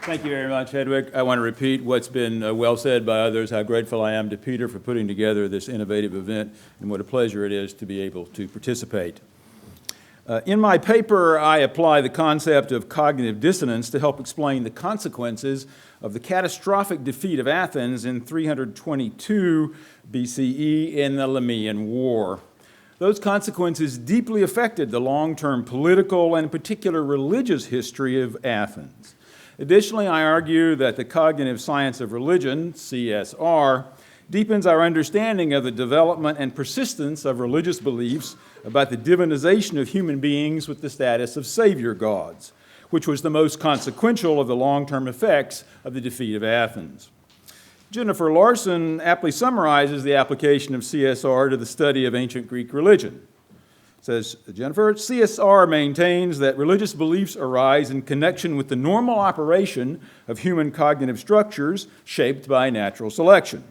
Thank you very much, Hedwig. I want to repeat what's been well said by others, how grateful I am to Peter for putting together this innovative event, and what a pleasure it is to be able to participate. In my paper, I apply the concept of cognitive dissonance to help explain the consequences of the catastrophic defeat of Athens in 322 BCE in the Lemnian War. Those consequences deeply affected the long-term political and in particular religious history of Athens. Additionally, I argue that the cognitive science of religion, CSR, deepens our understanding of the development and persistence of religious beliefs about the divinization of human beings with the status of savior gods, which was the most consequential of the long-term effects of the defeat of Athens. Jennifer Larson aptly summarizes the application of CSR to the study of ancient Greek religion. Says Jennifer, CSR maintains that religious beliefs arise in connection with the normal operation of human cognitive structures shaped by natural selection.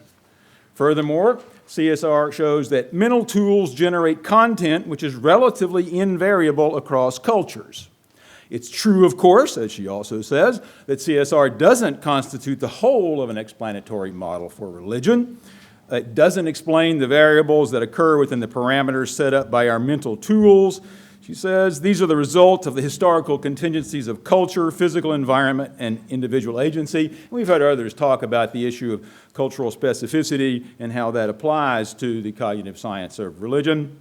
Furthermore, CSR shows that mental tools generate content which is relatively invariable across cultures. It's true, of course, as she also says, that CSR doesn't constitute the whole of an explanatory model for religion. It doesn't explain the variables that occur within the parameters set up by our mental tools. She says these are the result of the historical contingencies of culture, physical environment, and individual agency. And we've heard others talk about the issue of cultural specificity and how that applies to the cognitive science of religion.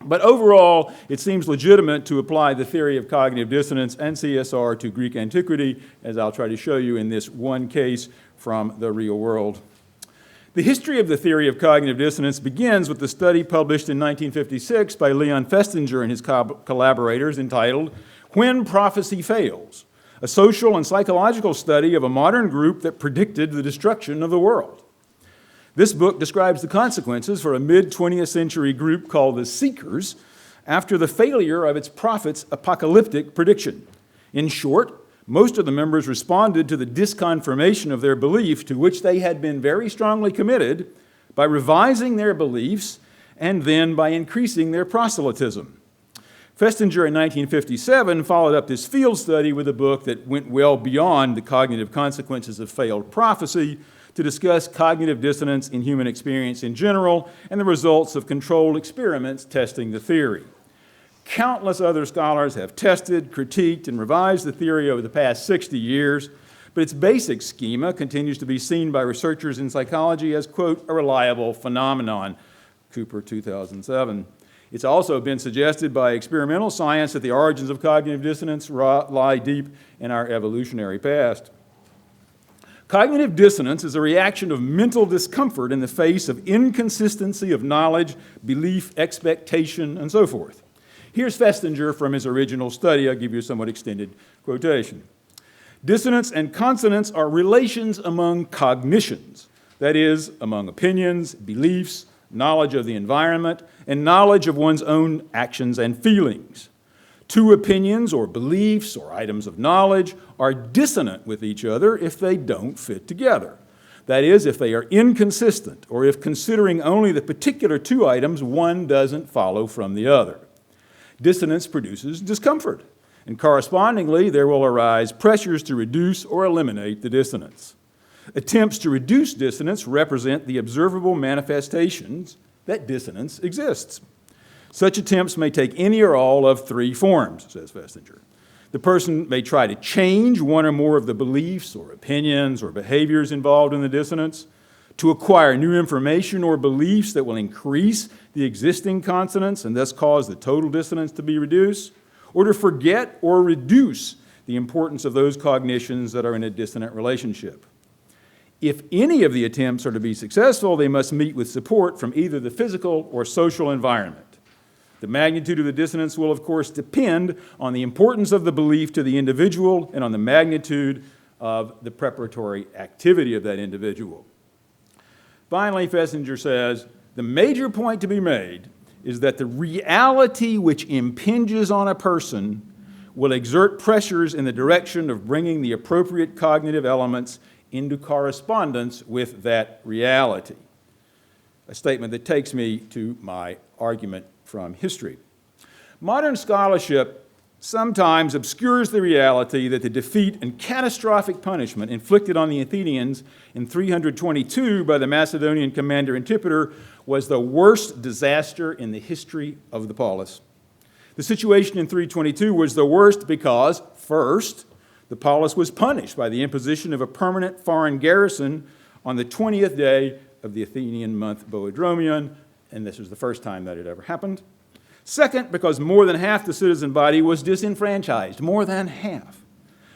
But overall, it seems legitimate to apply the theory of cognitive dissonance and CSR to Greek antiquity, as I'll try to show you in this one case from the real world. The history of the theory of cognitive dissonance begins with the study published in 1956 by Leon Festinger and his collaborators entitled When Prophecy Fails, a social and psychological study of a modern group that predicted the destruction of the world. This book describes the consequences for a mid-20th century group called the Seekers after the failure of its prophet's apocalyptic prediction. In short, most of the members responded to the disconfirmation of their belief, to which they had been very strongly committed, by revising their beliefs and then by increasing their proselytism. Festinger in 1957 followed up this field study with a book that went well beyond the cognitive consequences of failed prophecy to discuss cognitive dissonance in human experience in general and the results of controlled experiments testing the theory. Countless other scholars have tested, critiqued, and revised the theory over the past 60 years, but its basic schema continues to be seen by researchers in psychology as, quote, a reliable phenomenon, Cooper, 2007. It's also been suggested by experimental science that the origins of cognitive dissonance lie deep in our evolutionary past. Cognitive dissonance is a reaction of mental discomfort in the face of inconsistency of knowledge, belief, expectation, and so forth. Here's Festinger from his original study. I'll give you a somewhat extended quotation. Dissonance and consonance are relations among cognitions, that is, among opinions, beliefs, knowledge of the environment, and knowledge of one's own actions and feelings. Two opinions or beliefs or items of knowledge are dissonant with each other if they don't fit together. That is, if they are inconsistent, or if considering only the particular two items, one doesn't follow from the other. Dissonance produces discomfort, and correspondingly, there will arise pressures to reduce or eliminate the dissonance. Attempts to reduce dissonance represent the observable manifestations that dissonance exists. Such attempts may take any or all of three forms, says Festinger. The person may try to change one or more of the beliefs or opinions or behaviors involved in the dissonance, to acquire new information or beliefs that will increase the existing consonance and thus cause the total dissonance to be reduced, or to forget or reduce the importance of those cognitions that are in a dissonant relationship. If any of the attempts are to be successful, they must meet with support from either the physical or social environment. The magnitude of the dissonance will, of course, depend on the importance of the belief to the individual and on the magnitude of the preparatory activity of that individual. Finally, Festinger says, the major point to be made is that the reality which impinges on a person will exert pressures in the direction of bringing the appropriate cognitive elements into correspondence with that reality. A statement that takes me to my argument from history. Modern scholarship sometimes obscures the reality that the defeat and catastrophic punishment inflicted on the Athenians in 322 by the Macedonian commander Antipater was the worst disaster in the history of the polis. The situation in 322 was the worst because, first, the polis was punished by the imposition of a permanent foreign garrison on the 20th day of the Athenian month Boedromion, and this was the first time that had ever happened. Second, because more than half the citizen body was disenfranchised, more than half.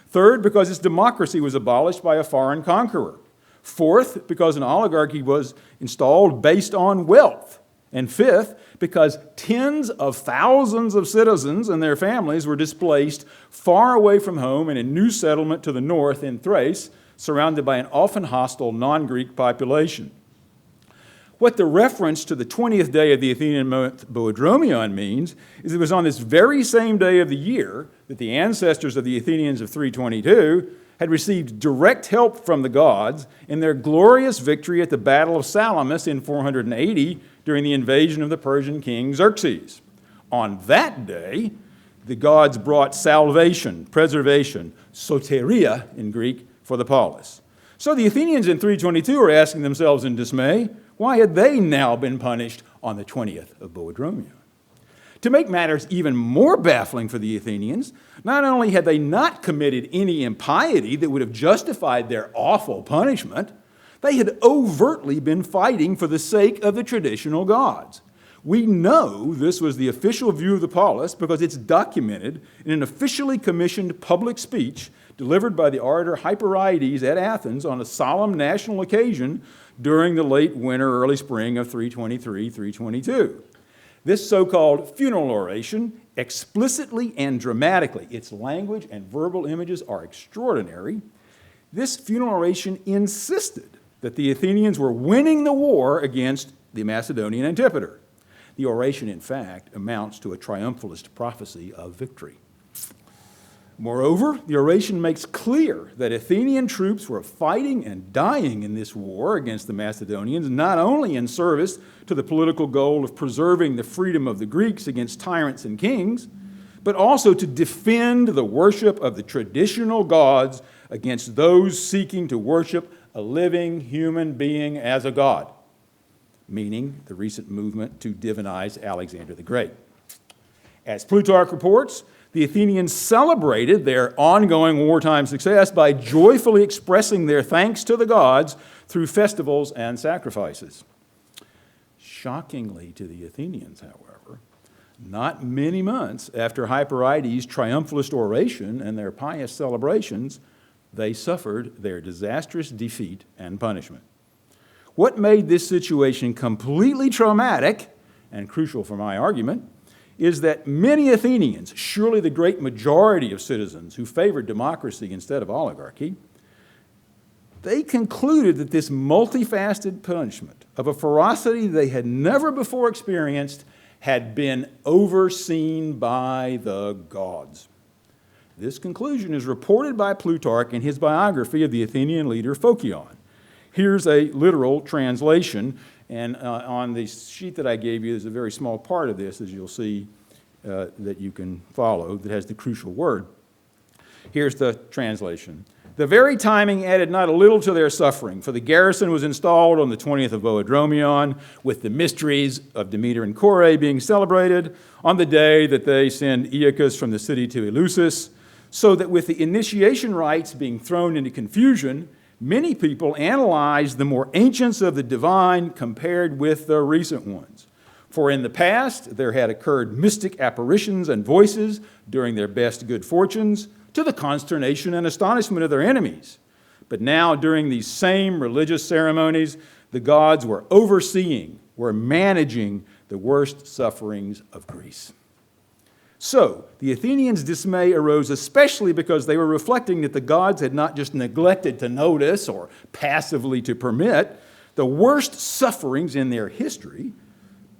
Third, because its democracy was abolished by a foreign conqueror. Fourth, because an oligarchy was installed based on wealth. And fifth, because tens of thousands of citizens and their families were displaced far away from home in a new settlement to the north in Thrace, surrounded by an often hostile non-Greek population. What the reference to the 20th day of the Athenian month Boedromion means is it was on this very same day of the year that the ancestors of the Athenians of 322 had received direct help from the gods in their glorious victory at the Battle of Salamis in 480 during the invasion of the Persian king Xerxes. On that day, the gods brought salvation, preservation, soteria in Greek, for the polis. So the Athenians in 322 are asking themselves in dismay, why had they now been punished on the 20th of Boedromion? To make matters even more baffling for the Athenians, not only had they not committed any impiety that would have justified their awful punishment, they had overtly been fighting for the sake of the traditional gods. We know this was the official view of the polis because it's documented in an officially commissioned public speech delivered by the orator Hyperides at Athens on a solemn national occasion during the late winter, early spring of 323-322. This so-called funeral oration, explicitly and dramatically, its language and verbal images are extraordinary. This funeral oration insisted that the Athenians were winning the war against the Macedonian Antipater. The oration, in fact, amounts to a triumphalist prophecy of victory. Moreover, the oration makes clear that Athenian troops were fighting and dying in this war against the Macedonians, not only in service to the political goal of preserving the freedom of the Greeks against tyrants and kings, but also to defend the worship of the traditional gods against those seeking to worship a living human being as a god, meaning the recent movement to divinize Alexander the Great. As Plutarch reports, the Athenians celebrated their ongoing wartime success by joyfully expressing their thanks to the gods through festivals and sacrifices. Shockingly to the Athenians, however, not many months after Hyperides' triumphalist oration and their pious celebrations, they suffered their disastrous defeat and punishment. What made this situation completely traumatic and crucial for my argument is that many Athenians, surely the great majority of citizens who favored democracy instead of oligarchy, they concluded that this multifaceted punishment of a ferocity they had never before experienced had been overseen by the gods. This conclusion is reported by Plutarch in his biography of the Athenian leader Phocion. Here's a literal translation, and on the sheet that I gave you, there's a very small part of this, as you'll see, that you can follow, that has the crucial word. Here's the translation. The very timing added not a little to their suffering, for the garrison was installed on the 20th of Boedromion, with the mysteries of Demeter and Kore being celebrated on the day that they send Aeacus from the city to Eleusis, so that with the initiation rites being thrown into confusion, many people analyzed the more ancients of the divine compared with the recent ones. For in the past, there had occurred mystic apparitions and voices during their best good fortunes, to the consternation and astonishment of their enemies. But now, during these same religious ceremonies, the gods were overseeing, were managing the worst sufferings of Greece. So, the Athenians' dismay arose especially because they were reflecting that the gods had not just neglected to notice or passively to permit the worst sufferings in their history,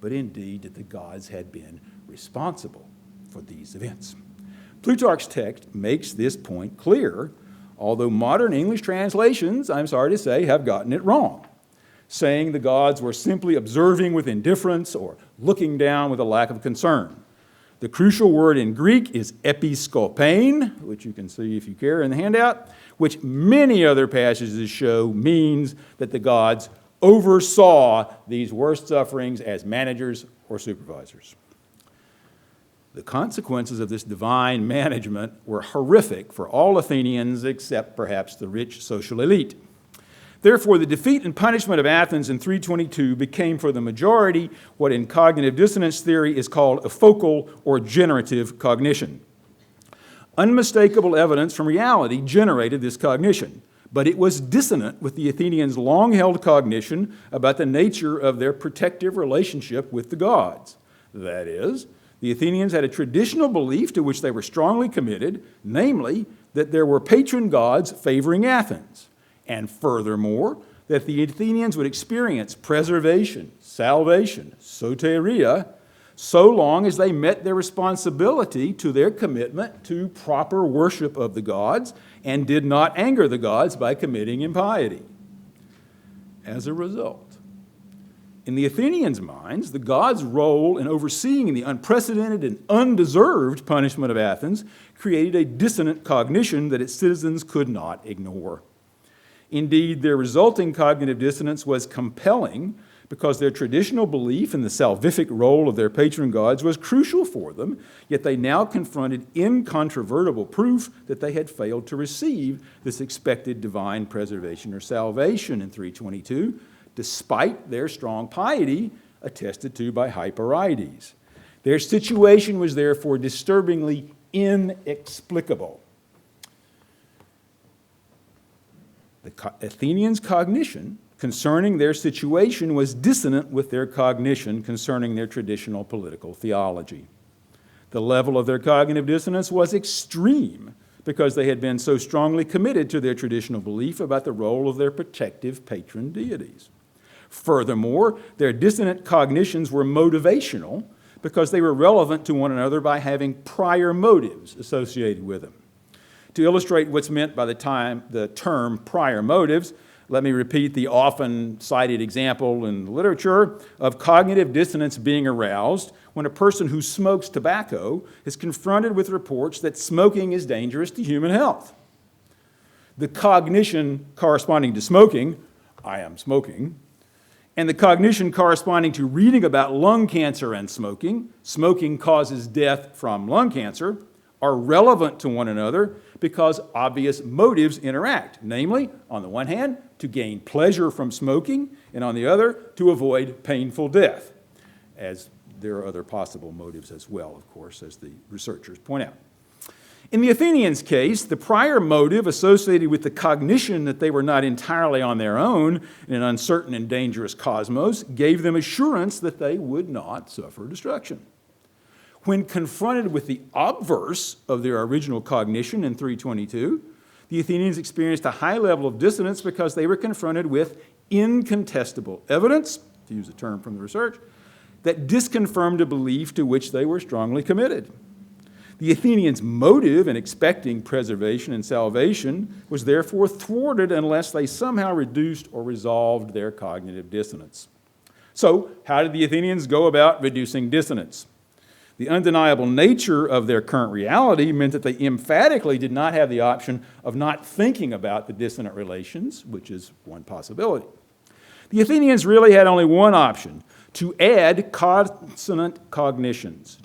but indeed that the gods had been responsible for these events. Plutarch's text makes this point clear, although modern English translations, I'm sorry to say, have gotten it wrong, saying the gods were simply observing with indifference or looking down with a lack of concern. The crucial word in Greek is episkopein, which you can see if you care in the handout, which many other passages show means that the gods oversaw these worst sufferings as managers or supervisors. The consequences of this divine management were horrific for all Athenians except perhaps the rich social elite. Therefore, the defeat and punishment of Athens in 322 became for the majority what in cognitive dissonance theory is called a focal or generative cognition. Unmistakable evidence from reality generated this cognition, but it was dissonant with the Athenians' long-held cognition about the nature of their protective relationship with the gods. That is, the Athenians had a traditional belief to which they were strongly committed, namely, that there were patron gods favoring Athens, and furthermore, that the Athenians would experience preservation, salvation, soteria, so long as they met their responsibility to their commitment to proper worship of the gods and did not anger the gods by committing impiety. As a result, in the Athenians' minds, the gods' role in overseeing the unprecedented and undeserved punishment of Athens created a dissonant cognition that its citizens could not ignore. Indeed, their resulting cognitive dissonance was compelling because their traditional belief in the salvific role of their patron gods was crucial for them, yet they now confronted incontrovertible proof that they had failed to receive this expected divine preservation or salvation in 322, despite their strong piety attested to by Hyperides. Their situation was therefore disturbingly inexplicable. The Athenians' cognition concerning their situation was dissonant with their cognition concerning their traditional political theology. The level of their cognitive dissonance was extreme because they had been so strongly committed to their traditional belief about the role of their protective patron deities. Furthermore, their dissonant cognitions were motivational because they were relevant to one another by having prior motives associated with them. To illustrate what's meant by the term prior motives, let me repeat the often cited example in the literature of cognitive dissonance being aroused when a person who smokes tobacco is confronted with reports that smoking is dangerous to human health. The cognition corresponding to smoking, I am smoking, and the cognition corresponding to reading about lung cancer and smoking causes death from lung cancer, are relevant to one another because obvious motives interact, namely, on the one hand, to gain pleasure from smoking, and on the other, to avoid painful death, as there are other possible motives as well, of course, as the researchers point out. In the Athenians' case, the prior motive associated with the cognition that they were not entirely on their own in an uncertain and dangerous cosmos gave them assurance that they would not suffer destruction. When confronted with the obverse of their original cognition in 322, the Athenians experienced a high level of dissonance because they were confronted with incontestable evidence, to use a term from the research, that disconfirmed a belief to which they were strongly committed. The Athenians' motive in expecting preservation and salvation was therefore thwarted unless they somehow reduced or resolved their cognitive dissonance. So, how did the Athenians go about reducing dissonance? The undeniable nature of their current reality meant that they emphatically did not have the option of not thinking about the dissonant relations, which is one possibility. The Athenians really had only one option, to add consonant cognitions,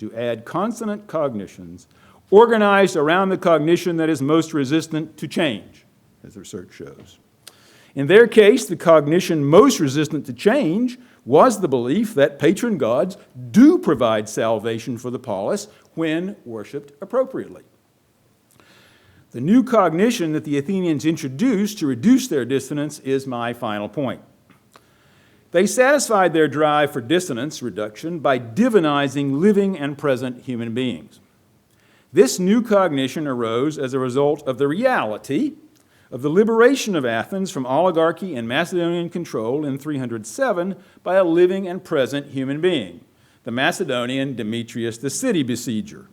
organized around the cognition that is most resistant to change, as the research shows. In their case, the cognition most resistant to change was the belief that patron gods do provide salvation for the polis when worshipped appropriately. The new cognition that the Athenians introduced to reduce their dissonance is my final point. They satisfied their drive for dissonance reduction by divinizing living and present human beings. This new cognition arose as a result of the reality of the liberation of Athens from oligarchy and Macedonian control in 307 by a living and present human being, the Macedonian Demetrius, the city besieger.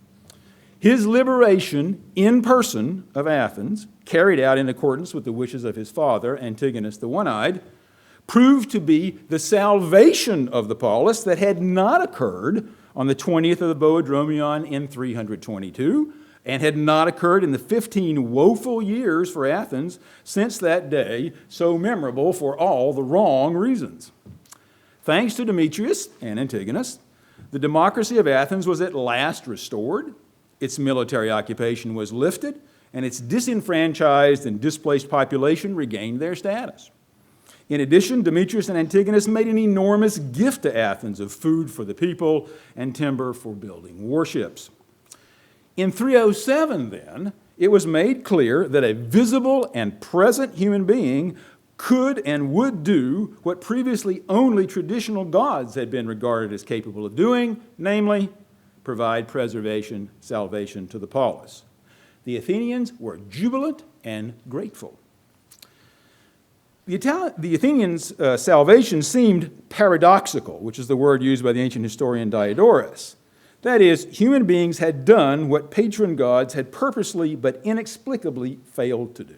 His liberation in person of Athens, carried out in accordance with the wishes of his father, Antigonus the One-Eyed, proved to be the salvation of the polis that had not occurred on the 20th of the Boedromion in 322, and had not occurred in the 15 woeful years for Athens since that day, so memorable for all the wrong reasons. Thanks to Demetrius and Antigonus, the democracy of Athens was at last restored, its military occupation was lifted, and its disenfranchised and displaced population regained their status. In addition, Demetrius and Antigonus made an enormous gift to Athens of food for the people and timber for building warships. In 307, then, it was made clear that a visible and present human being could and would do what previously only traditional gods had been regarded as capable of doing, namely, provide preservation, salvation to the polis. The Athenians were jubilant and grateful. The Athenians' salvation seemed paradoxical, which is the word used by the ancient historian Diodorus. That is, human beings had done what patron gods had purposely but inexplicably failed to do.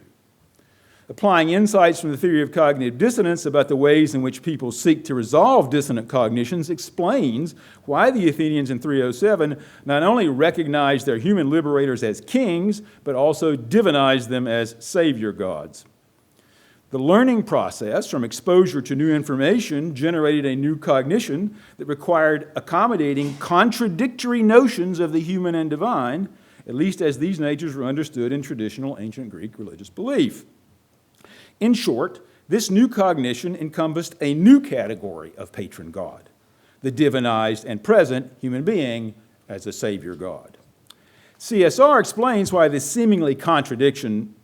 Applying insights from the theory of cognitive dissonance about the ways in which people seek to resolve dissonant cognitions explains why the Athenians in 307 not only recognized their human liberators as kings, but also divinized them as savior gods. The learning process from exposure to new information generated a new cognition that required accommodating contradictory notions of the human and divine, at least as these natures were understood in traditional ancient Greek religious belief. In short, this new cognition encompassed a new category of patron god, the divinized and present human being as a savior god. CSR explains why this seemingly contradiction,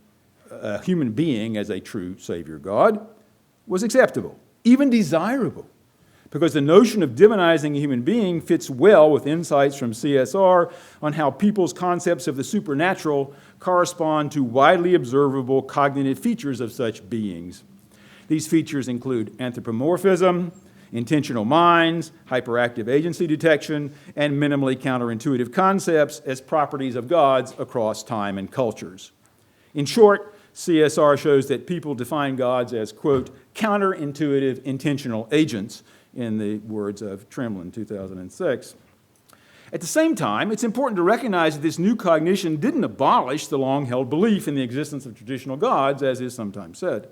a human being as a true savior god, was acceptable, even desirable, because the notion of divinizing a human being fits well with insights from CSR on how people's concepts of the supernatural correspond to widely observable cognitive features of such beings. These features include anthropomorphism, intentional minds, hyperactive agency detection, and minimally counterintuitive concepts as properties of gods across time and cultures. In short, CSR shows that people define gods as, quote, counterintuitive intentional agents, in the words of Tremlin, 2006. At the same time, it's important to recognize that this new cognition didn't abolish the long-held belief in the existence of traditional gods, as is sometimes said.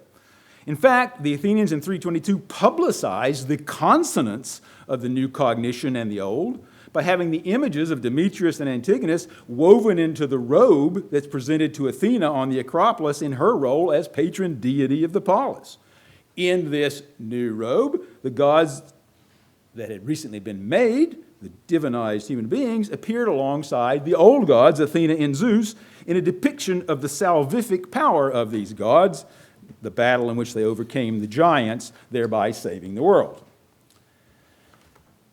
In fact, the Athenians in 322 publicized the consonance of the new cognition and the old by having the images of Demetrius and Antigonus woven into the robe that's presented to Athena on the Acropolis in her role as patron deity of the polis. In this new robe, the gods that had recently been made, the divinized human beings, appeared alongside the old gods, Athena and Zeus, in a depiction of the salvific power of these gods, the battle in which they overcame the giants, thereby saving the world.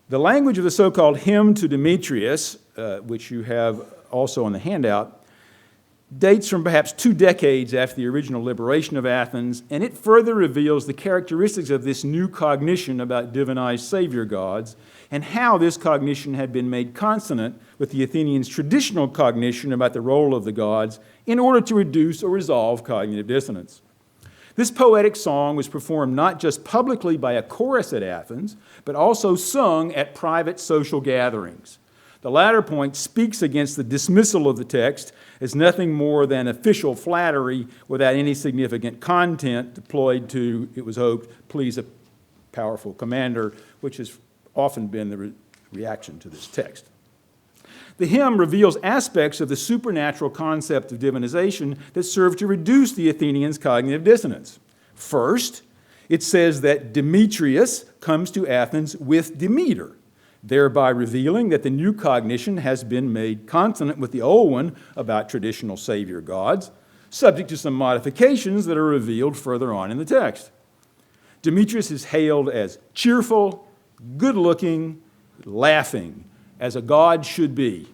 The language of the so-called hymn to Demetrius, which you have also on the handout, dates from perhaps 2 decades after the original liberation of Athens, and it further reveals the characteristics of this new cognition about divinized savior gods and how this cognition had been made consonant with the Athenians' traditional cognition about the role of the gods in order to reduce or resolve cognitive dissonance. This poetic song was performed not just publicly by a chorus at Athens, but also sung at private social gatherings. The latter point speaks against the dismissal of the text as nothing more than official flattery without any significant content deployed to, it was hoped, please a powerful commander, which has often been the reaction to this text. The hymn reveals aspects of the supernatural concept of divinization that serve to reduce the Athenians' cognitive dissonance. First, it says that Demetrius comes to Athens with Demeter, thereby revealing that the new cognition has been made consonant with the old one about traditional savior gods, subject to some modifications that are revealed further on in the text. Demetrius is hailed as cheerful, good-looking, laughing, as a god should be.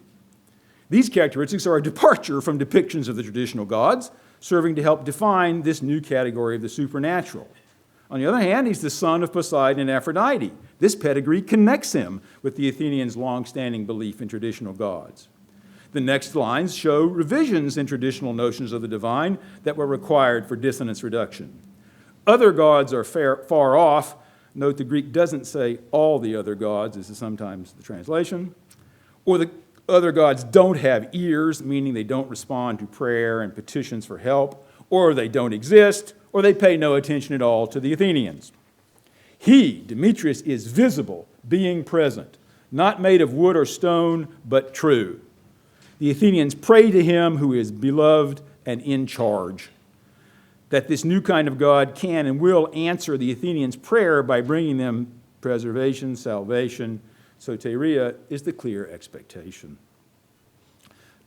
These characteristics are a departure from depictions of the traditional gods, serving to help define this new category of the supernatural. On the other hand, he's the son of Poseidon and Aphrodite. This pedigree connects him with the Athenians' long-standing belief in traditional gods. The next lines show revisions in traditional notions of the divine that were required for dissonance reduction. Other gods are far off, Note the Greek doesn't say all the other gods, this is sometimes the translation. Or the other gods don't have ears, meaning they don't respond to prayer and petitions for help, or they don't exist, or they pay no attention at all to the Athenians. He, Demetrius, is visible, being present, not made of wood or stone, but true. The Athenians pray to him who is beloved and in charge. That this new kind of God can and will answer the Athenians' prayer by bringing them preservation, salvation, soteria, is the clear expectation.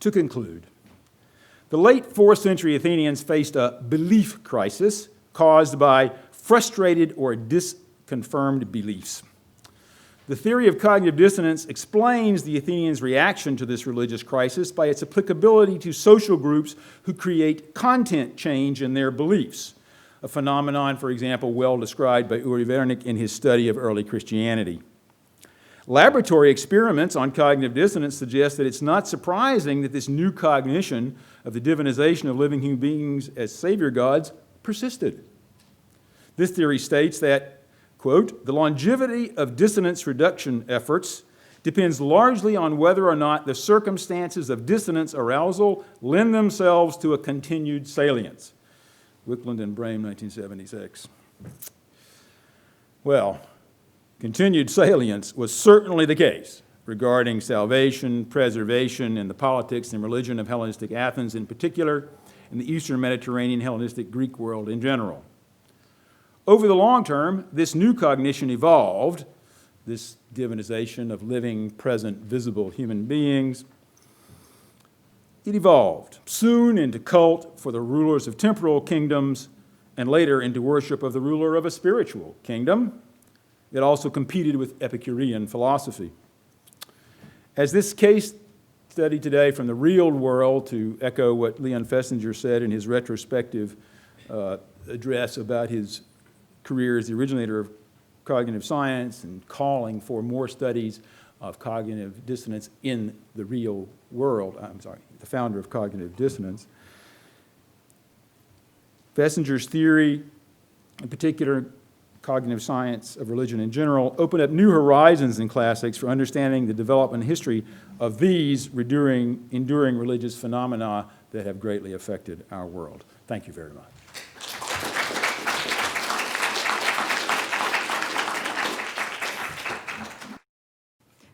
To conclude, the late 4th century Athenians faced a belief crisis caused by frustrated or disconfirmed beliefs. The theory of cognitive dissonance explains the Athenians' reaction to this religious crisis by its applicability to social groups who create content change in their beliefs, a phenomenon, for example, well described by Uri Wernick in his study of early Christianity. Laboratory experiments on cognitive dissonance suggest that it's not surprising that this new cognition of the divinization of living human beings as savior gods persisted. This theory states that, quote, the longevity of dissonance reduction efforts depends largely on whether or not the circumstances of dissonance arousal lend themselves to a continued salience. Wickland and Brame, 1976. Well, continued salience was certainly the case regarding salvation, preservation, and the politics and religion of Hellenistic Athens in particular, and the Eastern Mediterranean Hellenistic Greek world in general. Over the long term, this new cognition evolved, this divinization of living, present, visible human beings. It evolved soon into cult for the rulers of temporal kingdoms and later into worship of the ruler of a spiritual kingdom. It also competed with Epicurean philosophy. As this case study today from the real world, to echo what Leon Festinger said in his retrospective address about his career as the originator of cognitive science and calling for more studies of cognitive dissonance in the real world. I'm sorry, the founder of cognitive dissonance. Festinger's theory, in particular cognitive science of religion in general, opened up new horizons in classics for understanding the development and history of these enduring religious phenomena that have greatly affected our world. Thank you very much.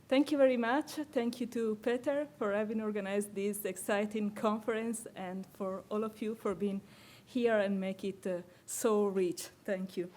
Thank you very much. Thank you to Peter for having organized this exciting conference and for all of you for being here and make it so rich. Thank you.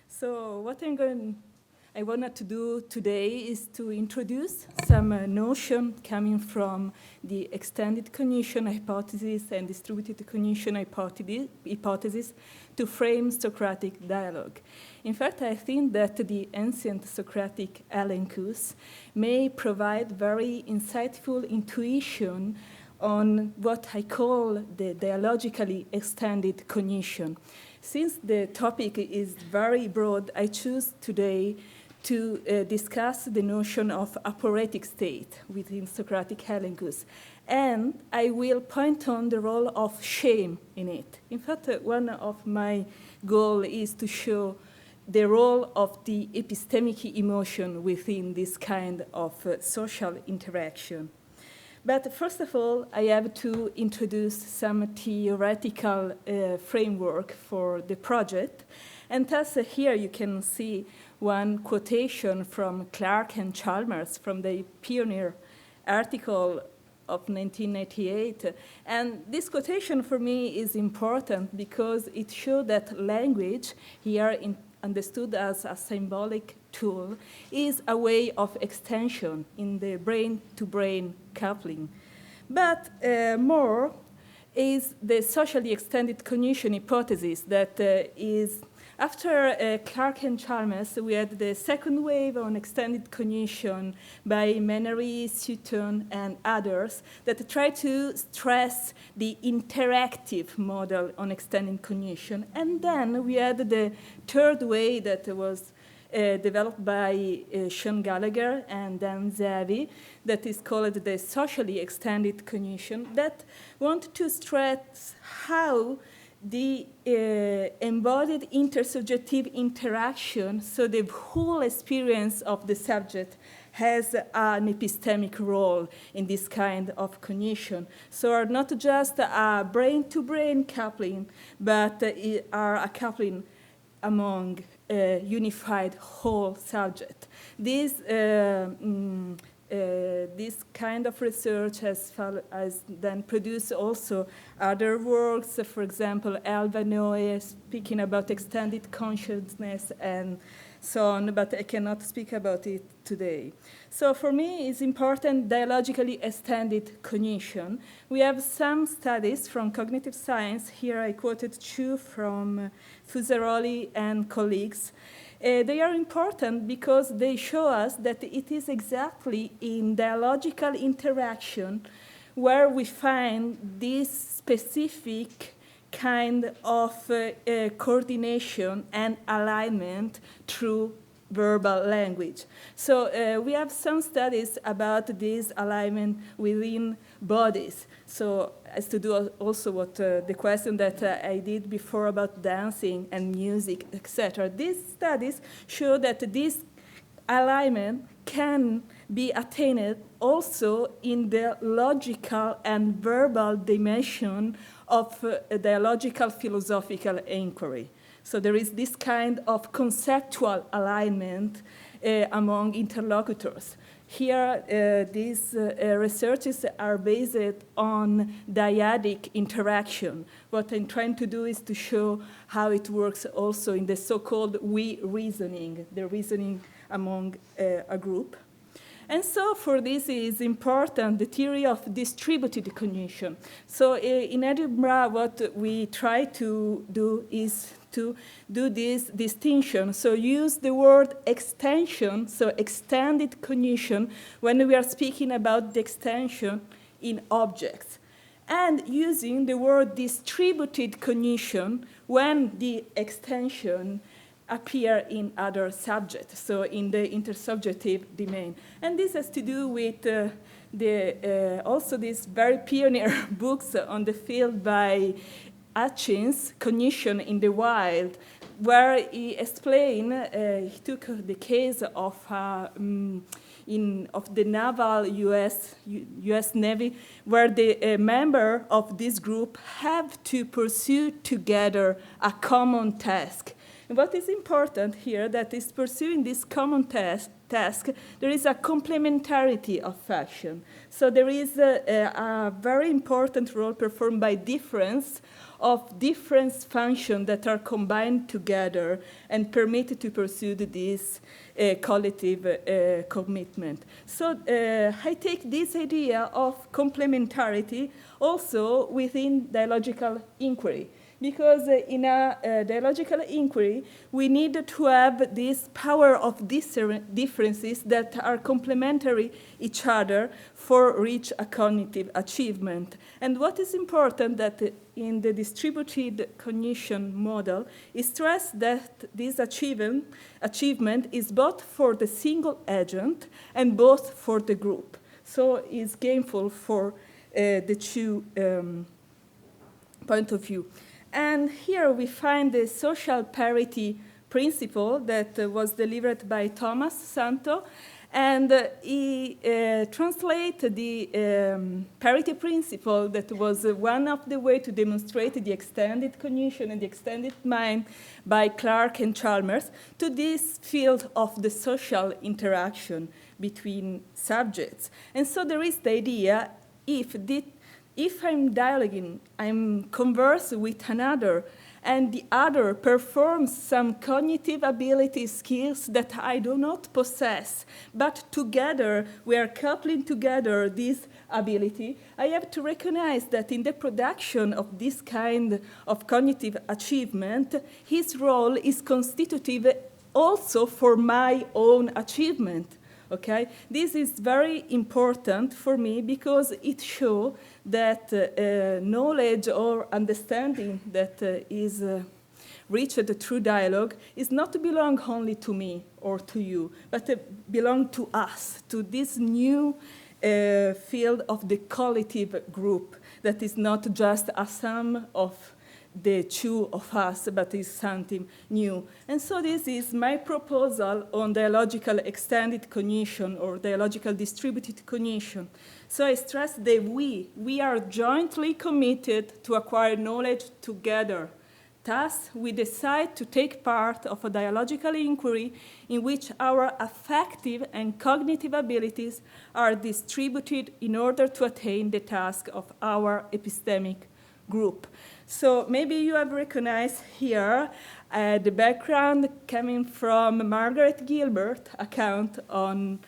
So what I wanted to do today is to introduce some notion coming from the extended cognition hypothesis and distributed cognition hypothesis to frame Socratic dialogue. In fact, I think that the ancient Socratic Elenchus may provide very insightful intuition on what I call the dialogically extended cognition. Since the topic is very broad, I choose today to discuss the notion of aporetic state within Socratic Elenchus. And I will point on the role of shame in it. In fact, one of my goals is to show the role of the epistemic emotion within this kind of social interaction. But first of all, I have to introduce some theoretical framework for the project. And thus here you can see one quotation from Clark and Chalmers from the Pioneer article of 1998. And this quotation for me is important because it shows that language, here understood as a symbolic tool, is a way of extension in the brain-to-brain coupling. But more is the socially extended cognition hypothesis that is, after Clark and Chalmers, we had the second wave on extended cognition by Ranieri, Sutton, and others that try to stress the interactive model on extended cognition. And then we had the third wave that was developed by Sean Gallagher and Dan Zavi, that is called the socially extended cognition, that want to stress how the embodied intersubjective interaction, so the whole experience of the subject has an epistemic role in this kind of cognition. So are not just a brain-to-brain coupling, but are a coupling among unified whole subject. This kind of research has then produced also other works, for example, Alva Noe speaking about extended consciousness and so on, but I cannot speak about it today. So for me, it's important dialogically extended cognition. We have some studies from cognitive science. Here I quoted two from Fusaroli and colleagues. They are important because they show us that it is exactly in dialogical interaction where we find this specific kind of coordination and alignment through verbal language. So we have some studies about this alignment within bodies. So as to do also what the question that I did before about dancing and music, etc. These studies show that this alignment can be attained also in the logical and verbal dimension of a dialogical philosophical inquiry. So there is this kind of conceptual alignment among interlocutors. Here, these researches are based on dyadic interaction. What I'm trying to do is to show how it works also in the so-called we reasoning, the reasoning among a group. And so for this is important, the theory of distributed cognition. So in Edinburgh, what we try to do is to do this distinction. So use the word extension, so extended cognition, when we are speaking about the extension in objects. And using the word distributed cognition when the extension appear in other subjects, so in the intersubjective domain. And this has to do with also these very pioneer books on the field by Athens, Cognition in the Wild, where he explained, he took the case of the naval US Navy, where the member of this group have to pursue together a common task. And what is important here that is pursuing this common task, there is a complementarity of action. So there is a very important role performed by difference of different functions that are combined together and permitted to pursue this collective commitment. So I take this idea of complementarity also within dialogical inquiry. Because in a dialogical inquiry, we need to have this power of differences that are complementary each other for reach a cognitive achievement. And what is important that in the distributed cognition model is stress that this achievement is both for the single agent and both for the group. So it's gainful for the two point of view. And here we find the social parity principle that was delivered by Thomas Santo, and he translated the parity principle that was one of the ways to demonstrate the extended cognition and the extended mind by Clark and Chalmers to this field of the social interaction between subjects. And so there is the idea, if I'm dialoguing, I'm conversing with another, and the other performs some cognitive ability skills that I do not possess, but together we are coupling together this ability, I have to recognize that in the production of this kind of cognitive achievement, his role is constitutive also for my own achievement. Okay? This is very important for me because it shows that knowledge or understanding that is reached through dialogue is not to belong only to me or to you, but belong to us, to this new field of the collective group that is not just a sum of the two of us, but is something new. And so this is my proposal on dialogical extended cognition or dialogical distributed cognition. So I stress that we are jointly committed to acquire knowledge together. Thus, we decide to take part of a dialogical inquiry in which our affective and cognitive abilities are distributed in order to attain the task of our epistemic group. So maybe you have recognized here the background coming from Margaret Gilbert's account on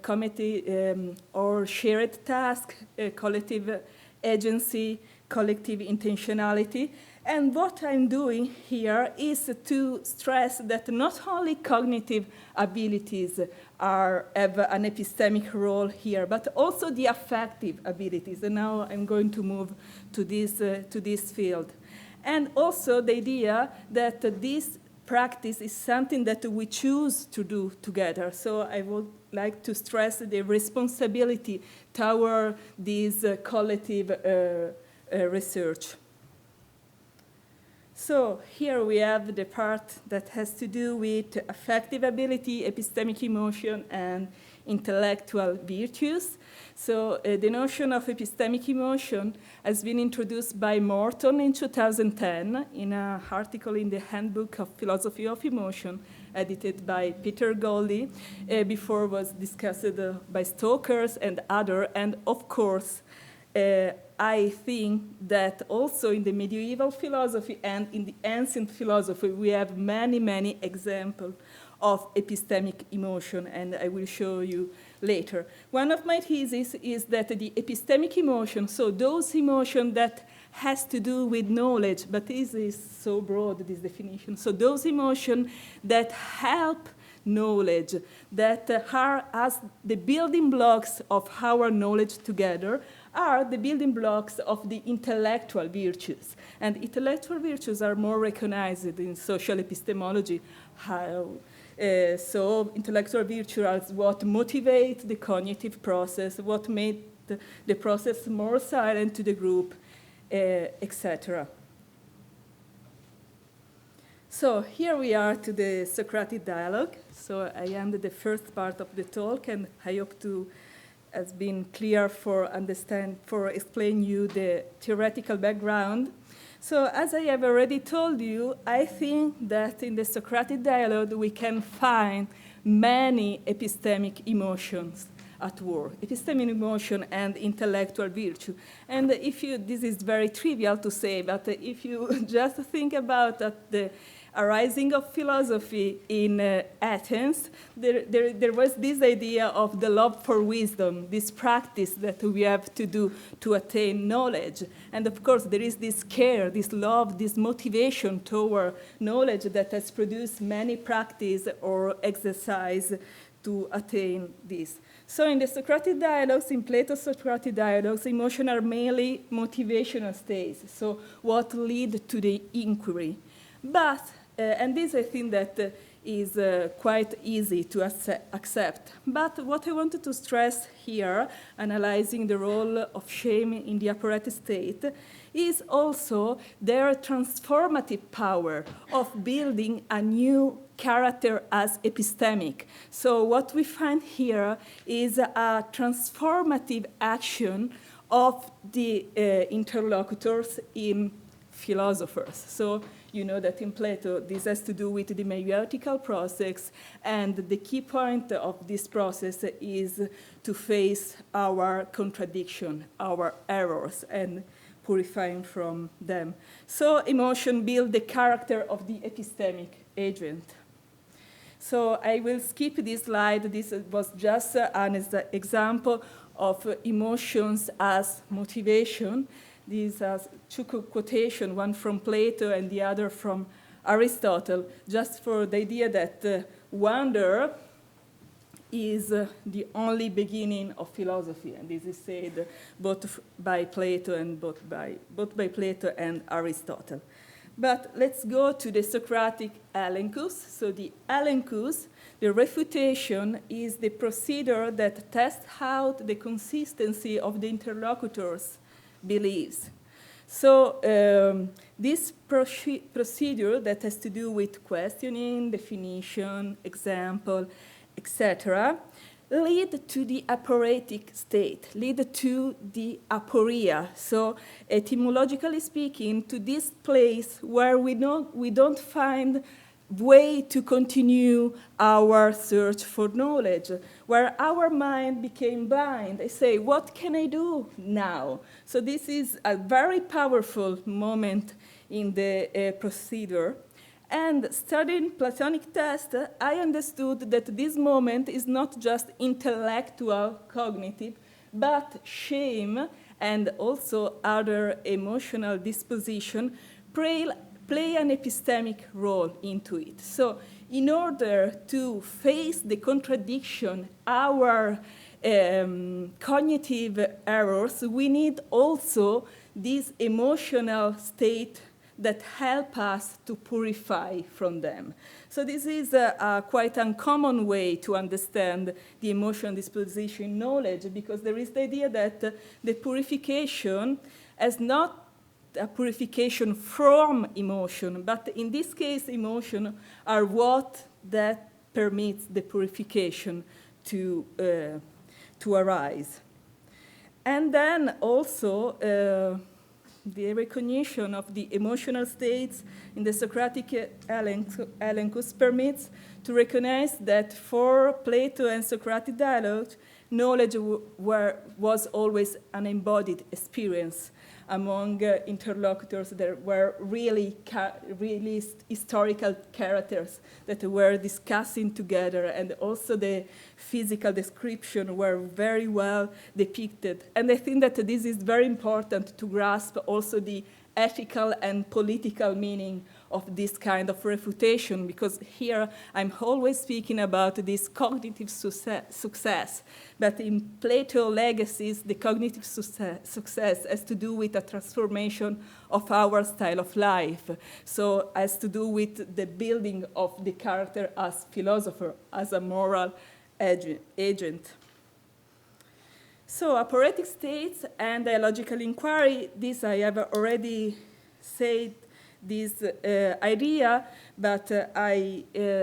committee or shared task, collective agency, collective intentionality. And what I'm doing here is to stress that not only cognitive abilities have an epistemic role here, but also the affective abilities. And now I'm going to move to this field. And also the idea that this practice is something that we choose to do together. So I would like to stress the responsibility toward this collective research. So here we have the part that has to do with affective ability, epistemic emotion, and intellectual virtues. So the notion of epistemic emotion has been introduced by Morton in 2010 in an article in the Handbook of Philosophy of Emotion, edited by Peter Goldie. Before was discussed by Stokers and others, and of course, I think that also in the medieval philosophy and in the ancient philosophy, we have many, many examples of epistemic emotion, and I will show you later. One of my theses is that the epistemic emotion, so those emotions that has to do with knowledge, but this is so broad, this definition. So those emotions that help knowledge, that are as the building blocks of our knowledge together, are the building blocks of the intellectual virtues. And intellectual virtues are more recognized in social epistemology. So intellectual virtues are what motivate the cognitive process, what made the process more silent to the group, etc. So here we are to the Socratic Dialogue. So I ended the first part of the talk, and I hope to has been clear for explain you the theoretical background. So as I have already told you, I think that in the Socratic Dialogue we can find many epistemic emotions at work, epistemic emotion and intellectual virtue. And if you, this is very trivial to say, but if you just think about the arising of philosophy in Athens, there was this idea of the love for wisdom, this practice that we have to do to attain knowledge. And of course, there is this care, this love, this motivation toward knowledge that has produced many practice or exercise to attain this. So in the Socratic dialogues, in Plato's Socratic dialogues, emotions are mainly motivational states, so what lead to the inquiry. But and this I think that is quite easy to accept. But what I wanted to stress here, analyzing the role of shame in the Aporetic state, is also their transformative power of building a new character as epistemic. So what we find here is a transformative action of the interlocutors in philosophers. So you know that in Plato, this has to do with the meietical process, and the key point of this process is to face our contradiction, our errors, and purifying from them. So emotion builds the character of the epistemic agent. So I will skip this slide. This was just an example of emotions as motivation. These are two quotations, one from Plato and the other from Aristotle, just for the idea that wonder is the only beginning of philosophy, and this is said both by Plato and both by Plato and Aristotle. But let's go to the Socratic Elenchus. So the Elenchus, the refutation, is the procedure that tests out the consistency of the interlocutors' beliefs. So this procedure that has to do with questioning, definition, example, etc., lead to the aporetic state, lead to the aporia. So etymologically speaking, to this place where we don't find way to continue our search for knowledge, where our mind became blind. I say, what can I do now? So this is a very powerful moment in the procedure. And studying Platonic test, I understood that this moment is not just intellectual, cognitive, but shame and also other emotional disposition play an epistemic role into it. So in order to face the contradiction, our cognitive errors, we need also this emotional state that help us to purify from them. So this is a quite uncommon way to understand the emotional disposition knowledge, because there is the idea that the purification is not a purification from emotion, but in this case, emotion are what that permits the purification to arise. And then also, the recognition of the emotional states in the Socratic Elenchus permits to recognize that for Plato and Socratic dialogue, knowledge was always an embodied experience among interlocutors that were really historical characters that were discussing together, and also the physical description were very well depicted. And I think that this is very important to grasp also the ethical and political meaning of this kind of refutation, because here I'm always speaking about this cognitive success. But in Plato legacies, the cognitive success has to do with a transformation of our style of life. So has to do with the building of the character as philosopher, as a moral agent. So aporetic states and dialogical inquiry, this I have already said this idea, but I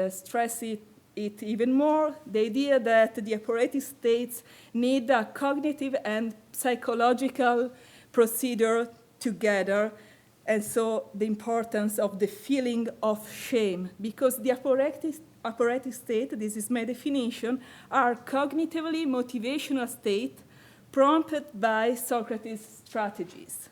stress it even more, the idea that the aporetic states need a cognitive and psychological procedure together, and so the importance of the feeling of shame, because the aporetic state, this is my definition, are cognitively motivational state prompted by Socrates' strategies.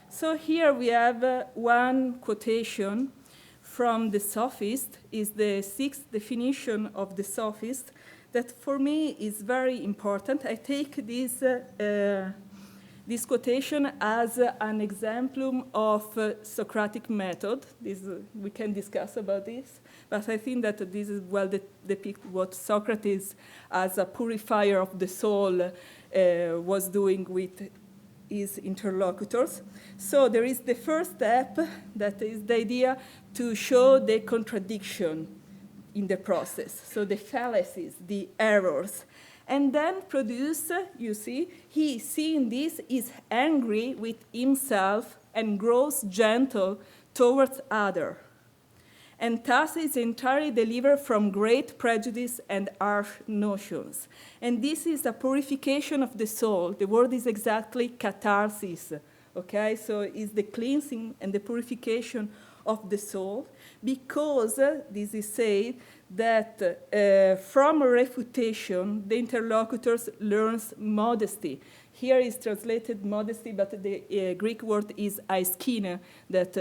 So here we have one quotation from the Sophist, is the sixth definition of the Sophist, that for me is very important. I take this quotation as an exemplum of Socratic method. We can discuss about this, but I think that this is well depict what Socrates, as a purifier of the soul, was doing with his interlocutors. So there is the first step, that is the idea to show the contradiction in the process, so the fallacies, the errors. And then produce, you see, he, seeing this, is angry with himself and grows gentle towards others. And thus is entirely delivered from great prejudice and harsh notions. And this is a purification of the soul. The word is exactly catharsis, okay? So it's the cleansing and the purification of the soul, because this is said that from a refutation, the interlocutors learns modesty. Here is translated modesty, but the Greek word is aiskine, that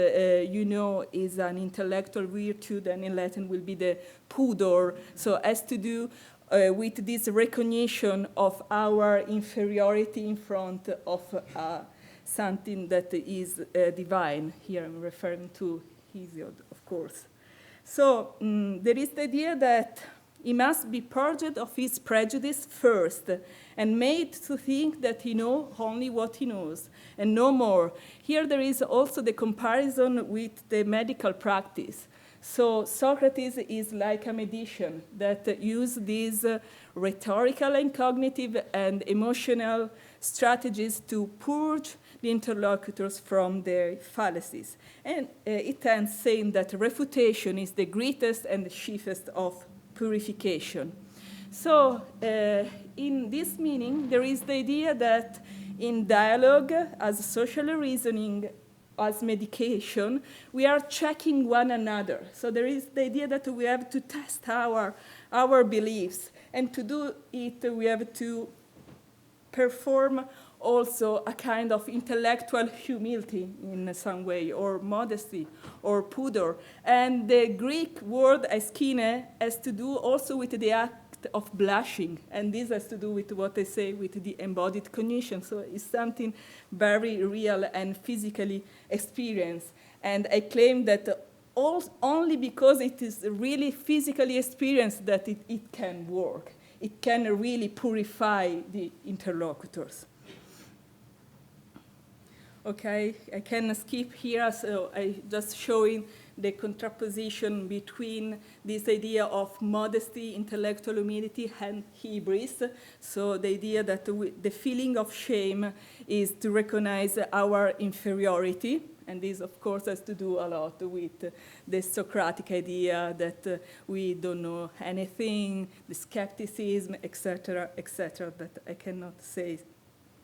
you know is an intellectual virtue, and in Latin will be the pudor. So has to do with this recognition of our inferiority in front of something that is divine. Here I'm referring to Hesiod, of course. So there is the idea that he must be purged of his prejudice first and made to think that he knows only what he knows and no more. Here there is also the comparison with the medical practice. So Socrates is like a magician that uses these rhetorical and cognitive and emotional strategies to purge the interlocutors from their fallacies. And it ends saying that refutation is the greatest and the chiefest of purification. So in this meaning, there is the idea that in dialogue, as social reasoning, as medication, we are checking one another. So there is the idea that we have to test our beliefs. And to do it, we have to perform also a kind of intellectual humility in some way, or modesty, or pudor. And the Greek word askine has to do also with the act of blushing. And this has to do with what I say with the embodied cognition. So it's something very real and physically experienced. And I claim that only because it is really physically experienced that it can work. It can really purify the interlocutors. Okay, I can skip here, so I just showing the contraposition between this idea of modesty, intellectual humility, and hubris. So the idea that the feeling of shame is to recognize our inferiority. And this, of course, has to do a lot with the Socratic idea that we don't know anything, the skepticism, etc., etc. But I cannot say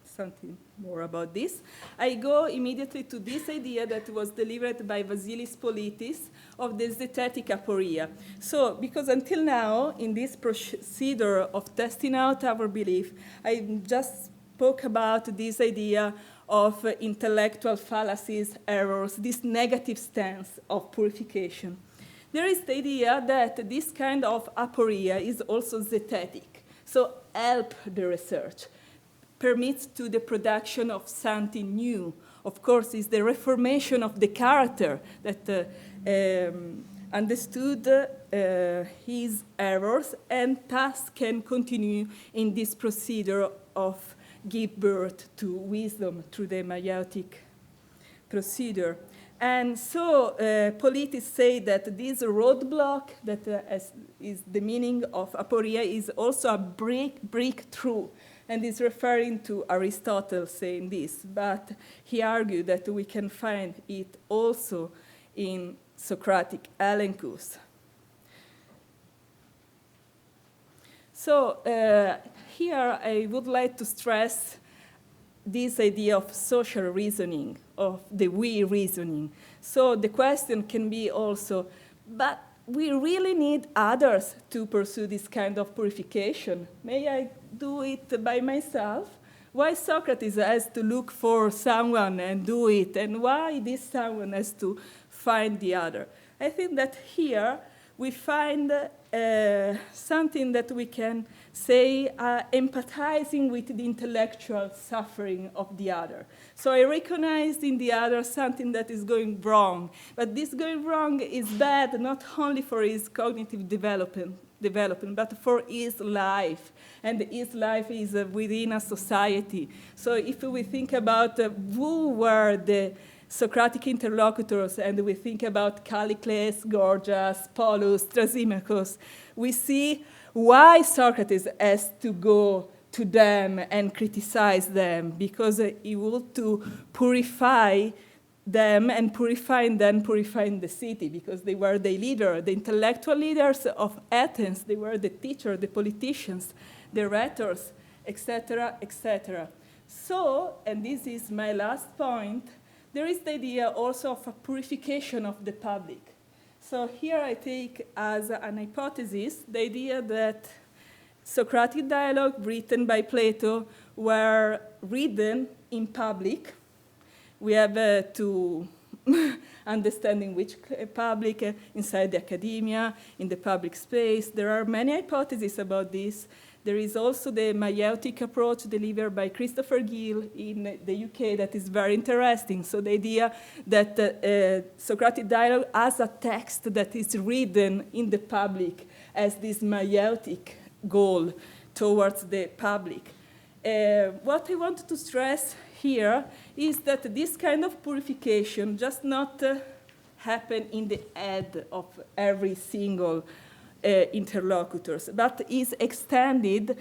something more about this. I go immediately to this idea that was delivered by Vasilis Politis of the zetetic aporia. So, because until now, in this procedure of testing out our belief, I just spoke about this idea of intellectual fallacies, errors, this negative stance of purification. There is the idea that this kind of aporia is also zetetic, so help the research, permits to the production of something new. Of course, it's the reformation of the character that understood his errors and thus can continue in this procedure of give birth to wisdom through the meiotic procedure. And so Politis say that this roadblock that is the meaning of aporia is also a breakthrough, and is referring to Aristotle saying this, but he argued that we can find it also in Socratic Elenchus. So here I would like to stress this idea of social reasoning, of the we reasoning. So the question can be also, but we really need others to pursue this kind of purification. May I do it by myself? Why Socrates has to look for someone and do it, and why this someone has to find the other? I think that here we find something that we can say empathizing with the intellectual suffering of the other. So I recognize in the other something that is going wrong, but this going wrong is bad not only for his cognitive development, but for his life, and his life is within a society. So if we think about who were the Socratic interlocutors, and we think about Callicles, Gorgias, Polus, Thrasymachus, we see why Socrates has to go to them and criticize them, because he wanted to purify them and purifying the city, because they were the leader, the intellectual leaders of Athens. They were the teachers, the politicians, the rhetors, etc., etc. So, and this is my last point, there is the idea also of a purification of the public. So here I take as an hypothesis the idea that Socratic Dialogue written by Plato were written in public. We have to understanding which public, inside the academia, in the public space. There are many hypotheses about this. There is also the meiotic approach delivered by Christopher Gill in the UK that is very interesting. So the idea that Socratic Dialogue as a text that is written in the public as this meiotic goal towards the public. What I want to stress here is that this kind of purification just not happen in the head of every single interlocutors, but is extended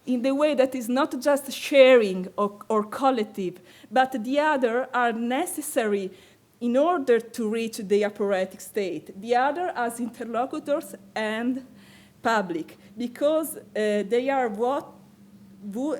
in the way that is not just sharing or collective, but the other are necessary in order to reach the aporetic state. The other as interlocutors and public, because they are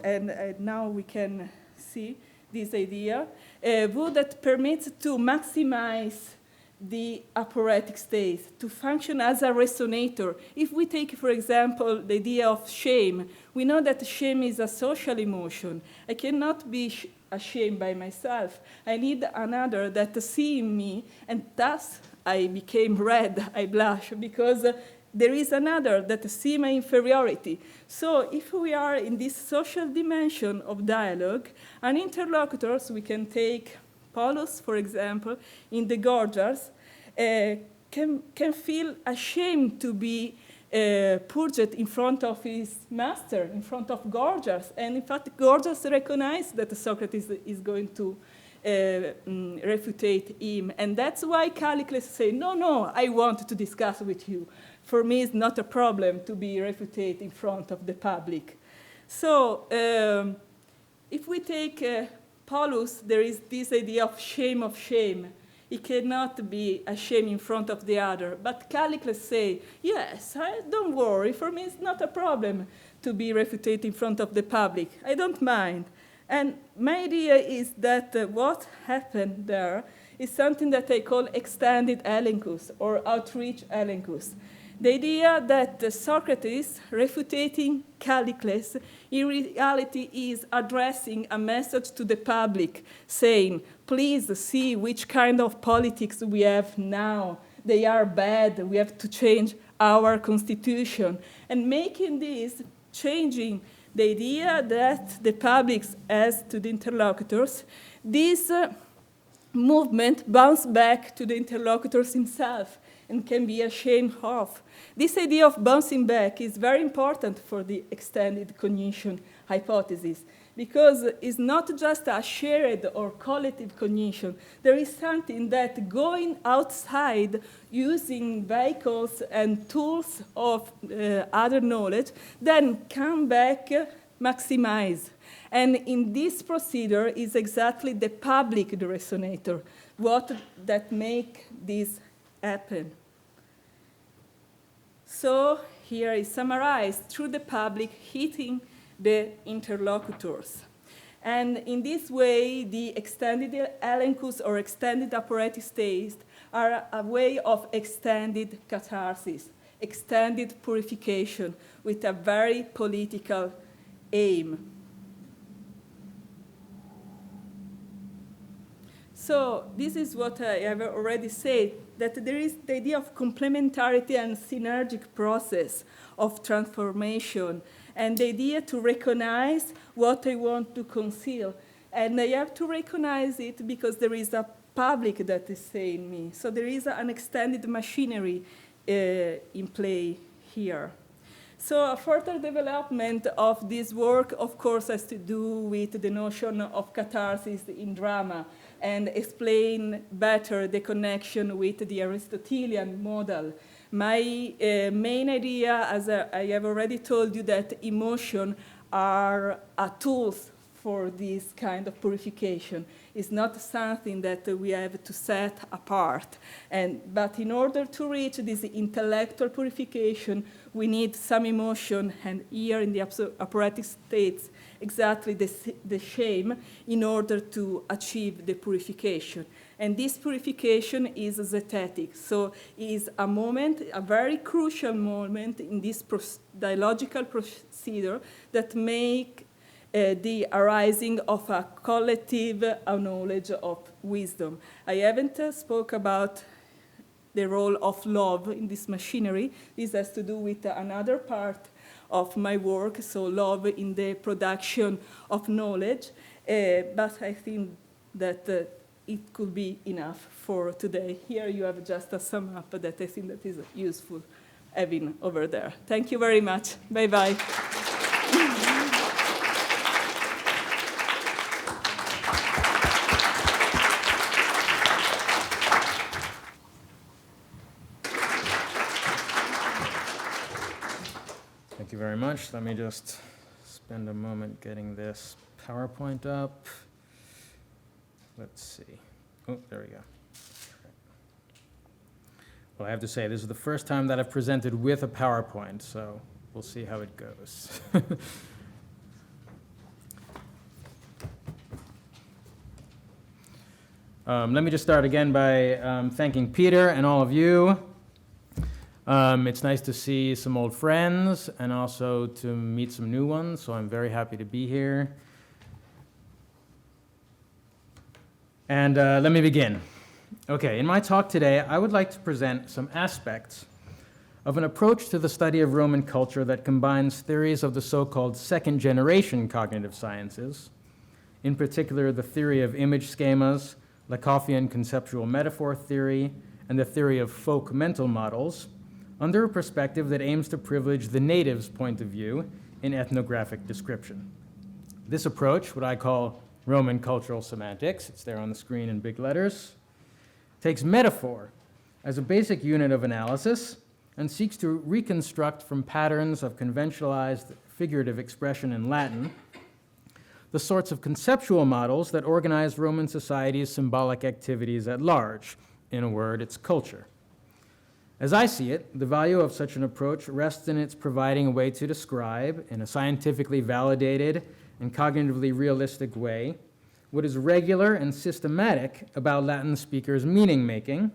and now we can see this idea, that permits to maximize the aporetic state, to function as a resonator. If we take, for example, the idea of shame, we know that shame is a social emotion. I cannot be ashamed by myself. I need another that sees me, and thus I became red, I blush, because there is another that sees my inferiority. So if we are in this social dimension of dialogue, and interlocutors, we can take Paulus, for example, in the Gorgias, can feel ashamed to be purged in front of his master, in front of Gorgias. And in fact, Gorgias recognized that Socrates is going to refutate him. And that's why Callicles say, no, I want to discuss with you. For me, it's not a problem to be refuted in front of the public. So if we take Paulus, there is this idea of shame. He cannot be ashamed in front of the other. But Callicles say, yes, don't worry. For me, it's not a problem to be refuted in front of the public. I don't mind. And my idea is that what happened there is something that I call extended Elenchus or outreach Elenchus. The idea that Socrates, refuting Callicles, in reality is addressing a message to the public, saying, please see which kind of politics we have now. They are bad. We have to change our constitution. And making this, changing the idea that the public has to the interlocutors, this movement bounces back to the interlocutors himself and can be ashamed of. This idea of bouncing back is very important for the extended cognition hypothesis, because it's not just a shared or collective cognition. There is something that going outside using vehicles and tools of other knowledge, then come back, maximize. And in this procedure is exactly the public the resonator, what that make this happen. So here is summarized through the public hitting the interlocutors. And in this way, the extended Elenchus or extended Aporetic States are a way of extended catharsis, extended purification with a very political aim. So this is what I have already said, that there is the idea of complementarity and synergic process of transformation, and the idea to recognize what I want to conceal. And I have to recognize it because there is a public that is saying me. So there is an extended machinery in play here. So a further development of this work, of course, has to do with the notion of catharsis in drama and explain better the connection with the Aristotelian model. My main idea, as I have already told you, that emotion are tools for this kind of purification. It's not something that we have to set apart. But in order to reach this intellectual purification, we need some emotion, and here in the aporetic states, exactly the shame, in order to achieve the purification. And this purification is zetetic, so it is a moment, a very crucial moment in this dialogical procedure that make the arising of a collective knowledge of wisdom. I haven't spoke about the role of love in this machinery. This has to do with another part of my work, so love in the production of knowledge. But I think that it could be enough for today. Here you have just a sum up that I think that is useful having over there. Thank you very much. Bye-bye. Thank you very much. Let me just spend a moment getting this PowerPoint up. Let's see. Oh, there we go. Well, I have to say, this is the first time that I've presented with a PowerPoint, so we'll see how it goes. Let me just start again by thanking Peter and all of you. It's nice to see some old friends and also to meet some new ones, so I'm very happy to be here. And let me begin. Okay, in my talk today, I would like to present some aspects of an approach to the study of Roman culture that combines theories of the so-called second-generation cognitive sciences, in particular the theory of image schemas, Lacoffian conceptual metaphor theory, and the theory of folk mental models, under a perspective that aims to privilege the native's point of view in ethnographic description. This approach, what I call Roman cultural semantics, it's there on the screen in big letters, takes metaphor as a basic unit of analysis and seeks to reconstruct from patterns of conventionalized figurative expression in Latin the sorts of conceptual models that organize Roman society's symbolic activities at large. In a word, its culture. As I see it, the value of such an approach rests in its providing a way to describe, in a scientifically validated and cognitively realistic way, what is regular and systematic about Latin speakers' meaning-making,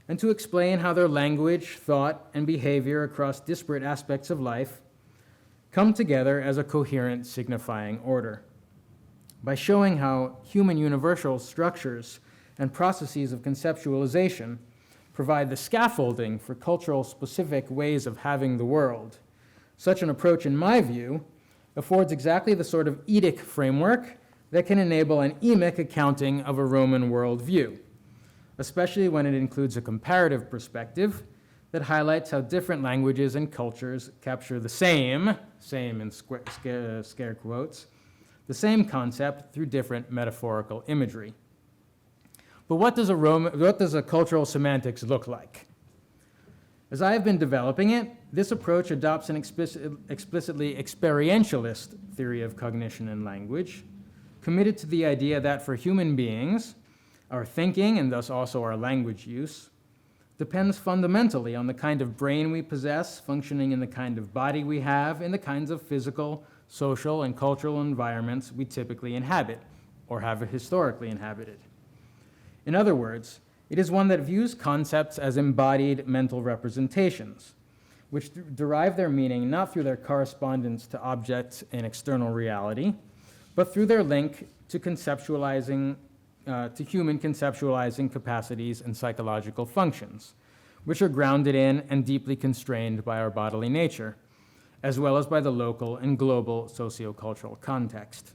and to explain how their language, thought, and behavior across disparate aspects of life come together as a coherent signifying order. By showing how human universal structures and processes of conceptualization provide the scaffolding for cultural specific ways of having the world, such an approach, in my view, affords exactly the sort of eidic framework that can enable an emic accounting of a Roman worldview, especially when it includes a comparative perspective that highlights how different languages and cultures capture the same in scare quotes, the same concept through different metaphorical imagery. But what does a cultural semantics look like? As I have been developing it, this approach adopts an explicitly experientialist theory of cognition and language, committed to the idea that for human beings, our thinking, and thus also our language use, depends fundamentally on the kind of brain we possess, functioning in the kind of body we have, in the kinds of physical, social, and cultural environments we typically inhabit, or have historically inhabited. In other words, it is one that views concepts as embodied mental representations, which derive their meaning not through their correspondence to objects in external reality, but through their link to conceptualizing, to human conceptualizing capacities and psychological functions, which are grounded in and deeply constrained by our bodily nature, as well as by the local and global sociocultural context.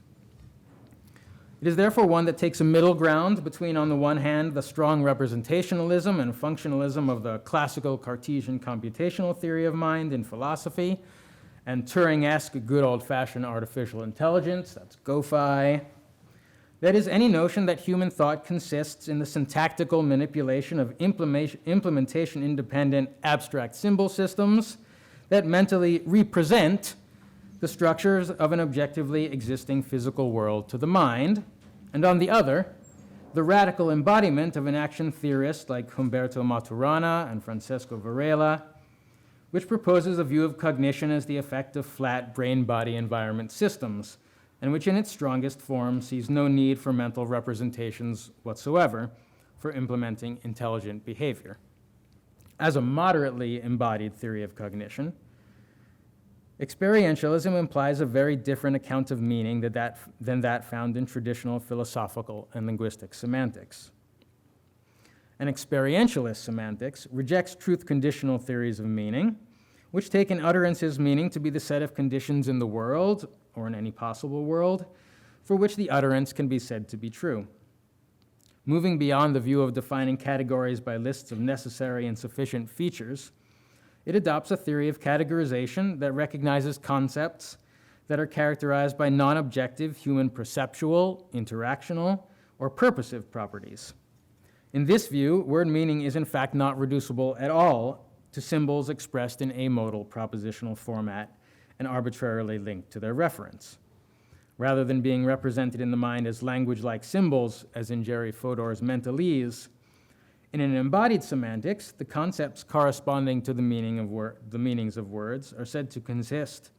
It is therefore one that takes a middle ground between, on the one hand, the strong representationalism and functionalism of the classical Cartesian computational theory of mind in philosophy, and Turing-esque good old-fashioned artificial intelligence, that's GOFI. That is, any notion that human thought consists in the syntactical manipulation of implementation-independent abstract symbol systems that mentally represent the structures of an objectively existing physical world to the mind, and on the other, the radical embodiment of an action theorist like Humberto Maturana and Francesco Varela, which proposes a view of cognition as the effect of flat brain-body environment systems, and which in its strongest form sees no need for mental representations whatsoever for implementing intelligent behavior. As a moderately embodied theory of cognition, experientialism implies a very different account of meaning than that found in traditional philosophical and linguistic semantics. An experientialist semantics rejects truth-conditional theories of meaning, which take an utterance's meaning to be the set of conditions in the world, or in any possible world, for which the utterance can be said to be true. Moving beyond the view of defining categories by lists of necessary and sufficient features, it adopts a theory of categorization that recognizes concepts that are characterized by non-objective human perceptual, interactional, or purposive properties. In this view, word meaning is in fact not reducible at all to symbols expressed in amodal propositional format and arbitrarily linked to their reference. Rather than being represented in the mind as language-like symbols, as in Jerry Fodor's mentalese, in an embodied semantics, the concepts corresponding to the meanings of words are said to consist,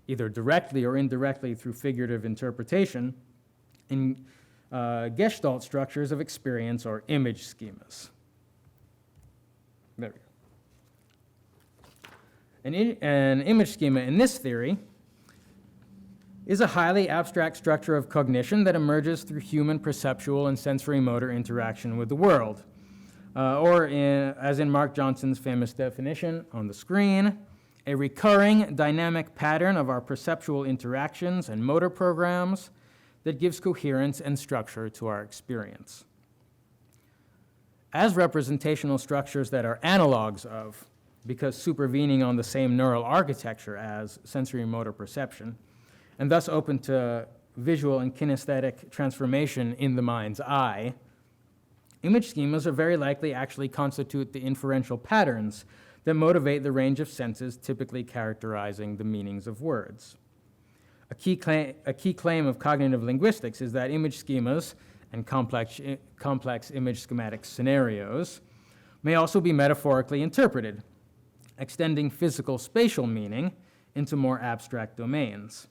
either directly or indirectly through figurative interpretation, in Gestalt structures of experience or image schemas. There we go. An image schema in this theory is a highly abstract structure of cognition that emerges through human perceptual and sensory motor interaction with the world. As in Mark Johnson's famous definition on the screen, a recurring dynamic pattern of our perceptual interactions and motor programs that gives coherence and structure to our experience. As representational structures that are analogs of, because supervening on the same neural architecture as sensory motor perception, and thus open to visual and kinesthetic transformation in the mind's eye, image schemas are very likely actually constitute the inferential patterns that motivate the range of senses typically characterizing the meanings of words. A key claim of cognitive linguistics is that image schemas and complex image schematic scenarios may also be metaphorically interpreted, extending physical spatial meaning into more abstract domains.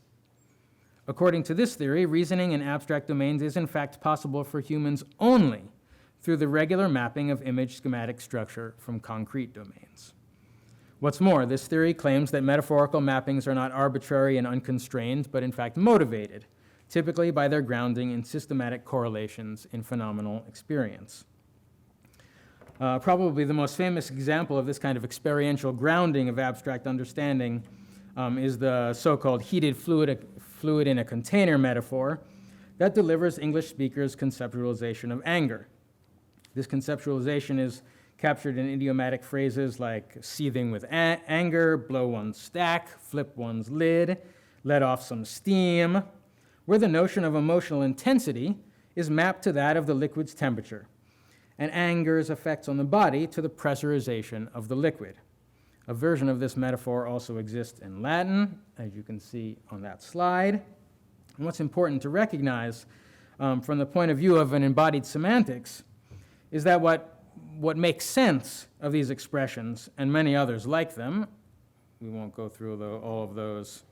According to this theory, reasoning in abstract domains is in fact possible for humans only through the regular mapping of image schematic structure from concrete domains. What's more, this theory claims that metaphorical mappings are not arbitrary and unconstrained, but in fact motivated, typically by their grounding in systematic correlations in phenomenal experience. Probably the most famous example of this kind of experiential grounding of abstract understanding is the so-called heated fluid in a container metaphor that delivers English speakers' conceptualization of anger. This conceptualization is captured in idiomatic phrases like seething with anger, blow one's stack, flip one's lid, let off some steam, where the notion of emotional intensity is mapped to that of the liquid's temperature, and anger's effects on the body to the pressurization of the liquid. A version of this metaphor also exists in Latin, as you can see on that slide. And what's important to recognize from the point of view of an embodied semantics is that what makes sense of these expressions, and many others like them, we won't go through all of those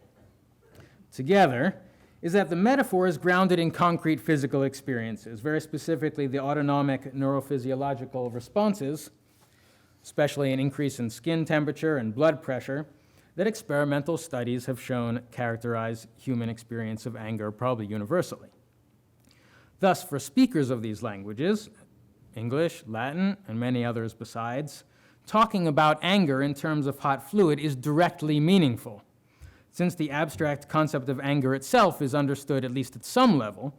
together, is that the metaphor is grounded in concrete physical experiences, very specifically the autonomic neurophysiological responses, especially an increase in skin temperature and blood pressure, that experimental studies have shown characterize human experience of anger probably universally. Thus, for speakers of these languages, English, Latin, and many others besides, talking about anger in terms of hot fluid is directly meaningful, since the abstract concept of anger itself is understood, at least at some level,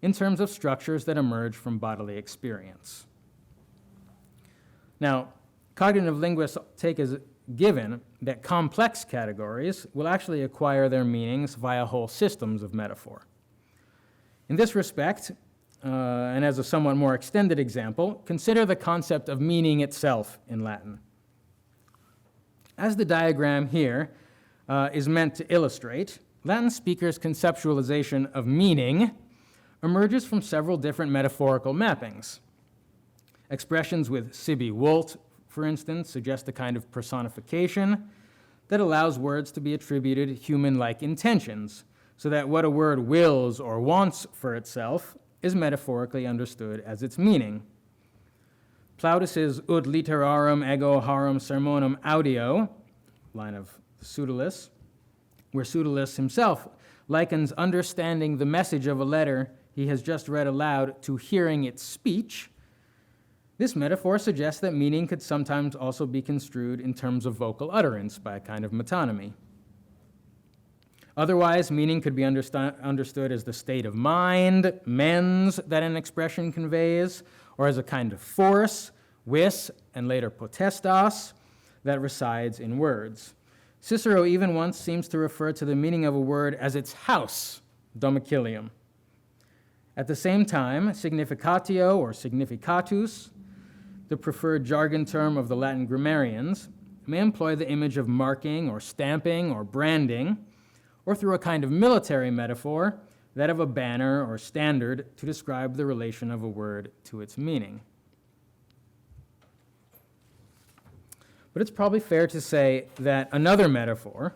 in terms of structures that emerge from bodily experience. Now, cognitive linguists take as given that complex categories will actually acquire their meanings via whole systems of metaphor. In this respect, and as a somewhat more extended example, consider the concept of meaning itself in Latin. As the diagram here is meant to illustrate, Latin speakers' conceptualization of meaning emerges from several different metaphorical mappings. Expressions with sibi volt, for instance, suggest a kind of personification that allows words to be attributed human-like intentions, so that what a word wills or wants for itself is metaphorically understood as its meaning. Plautus's ut literarum ego harum sermonum audio, line of Pseudolus, where Pseudolus himself likens understanding the message of a letter he has just read aloud to hearing its speech. This metaphor suggests that meaning could sometimes also be construed in terms of vocal utterance by a kind of metonymy. Otherwise, meaning could be understood as the state of mind, mens, that an expression conveys, or as a kind of force, vis, and later potestas, that resides in words. Cicero even once seems to refer to the meaning of a word as its house, domicilium. At the same time, significatio or significatus, the preferred jargon term of the Latin grammarians, may employ the image of marking or stamping or branding, or through a kind of military metaphor, that of a banner or standard, to describe the relation of a word to its meaning. But it's probably fair to say that another metaphor,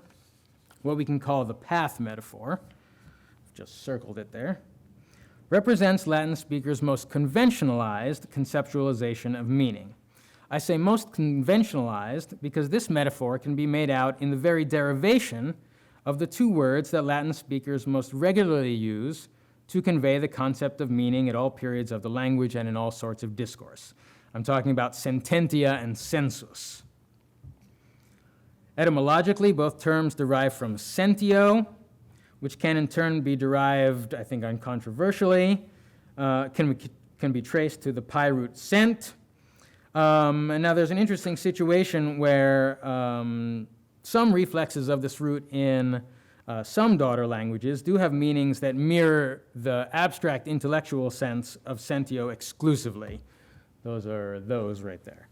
what we can call the path metaphor, just circled it there, represents Latin speakers' most conventionalized conceptualization of meaning. I say most conventionalized because this metaphor can be made out in the very derivation of the two words that Latin speakers most regularly use to convey the concept of meaning at all periods of the language and in all sorts of discourse. I'm talking about sententia and sensus. Etymologically, both terms derive from sentio, which can in turn be derived, I think uncontroversially, can be traced to the PIE root sent. And now there's an interesting situation where some reflexes of this root in some daughter languages do have meanings that mirror the abstract intellectual sense of sentio exclusively. Those are those right there.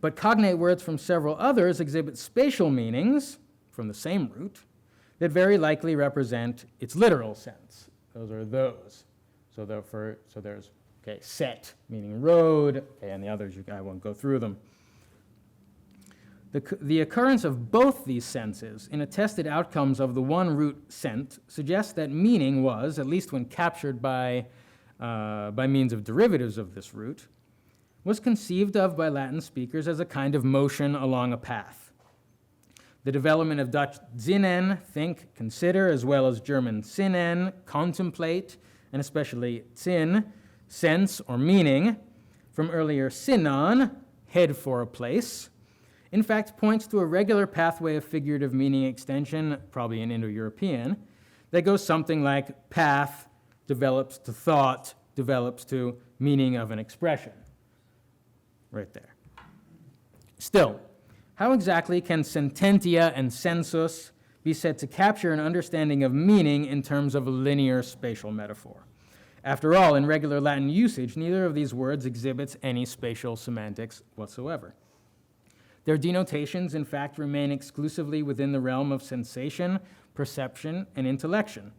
But cognate words from several others exhibit spatial meanings from the same root that very likely represent its literal sense. Those are those. So there's, okay, set, meaning road, okay, and the others, I won't go through them. The occurrence of both these senses in attested outcomes of the one root sent suggests that meaning was, at least when captured by means of derivatives of this root, was conceived of by Latin speakers as a kind of motion along a path. The development of Dutch zinnen, think, consider, as well as German sinnen, contemplate, and especially zin, sense or meaning, from earlier sinan, head for a place, in fact points to a regular pathway of figurative meaning extension, probably in Indo-European, that goes something like path develops to thought, develops to meaning of an expression. Right there. Still, how exactly can sententia and sensus be said to capture an understanding of meaning in terms of a linear spatial metaphor? After all, in regular Latin usage, neither of these words exhibits any spatial semantics whatsoever. Their denotations, in fact, remain exclusively within the realm of sensation, perception, and intellection.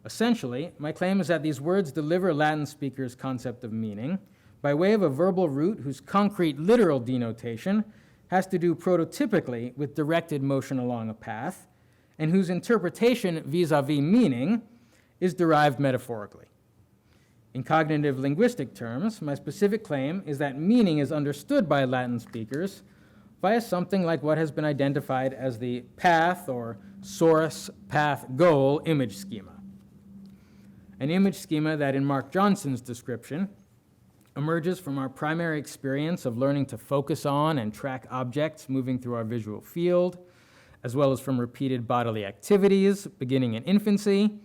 Essentially, my claim is that these words deliver Latin speakers' concept of meaning by way of a verbal root whose concrete literal denotation has to do prototypically with directed motion along a path, and whose interpretation vis-a-vis meaning is derived metaphorically. In cognitive linguistic terms, my specific claim is that meaning is understood by Latin speakers via something like what has been identified as the path or source path goal image schema. An image schema that, in Mark Johnson's description, emerges from our primary experience of learning to focus on and track objects moving through our visual field, as well as from repeated bodily activities beginning in infancy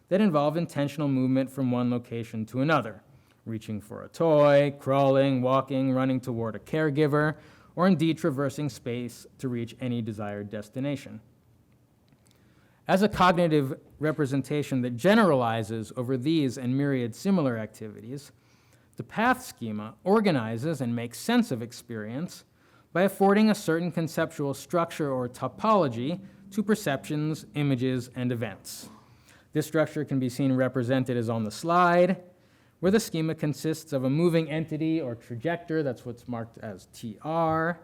that involve intentional movement from one location to another, reaching for a toy, crawling, walking, running toward a caregiver, or indeed traversing space to reach any desired destination. As a cognitive representation that generalizes over these and myriad similar activities, the path schema organizes and makes sense of experience by affording a certain conceptual structure or topology to perceptions, images, and events. This structure can be seen represented as on the slide, where the schema consists of a moving entity or trajector, that's what's marked as TR,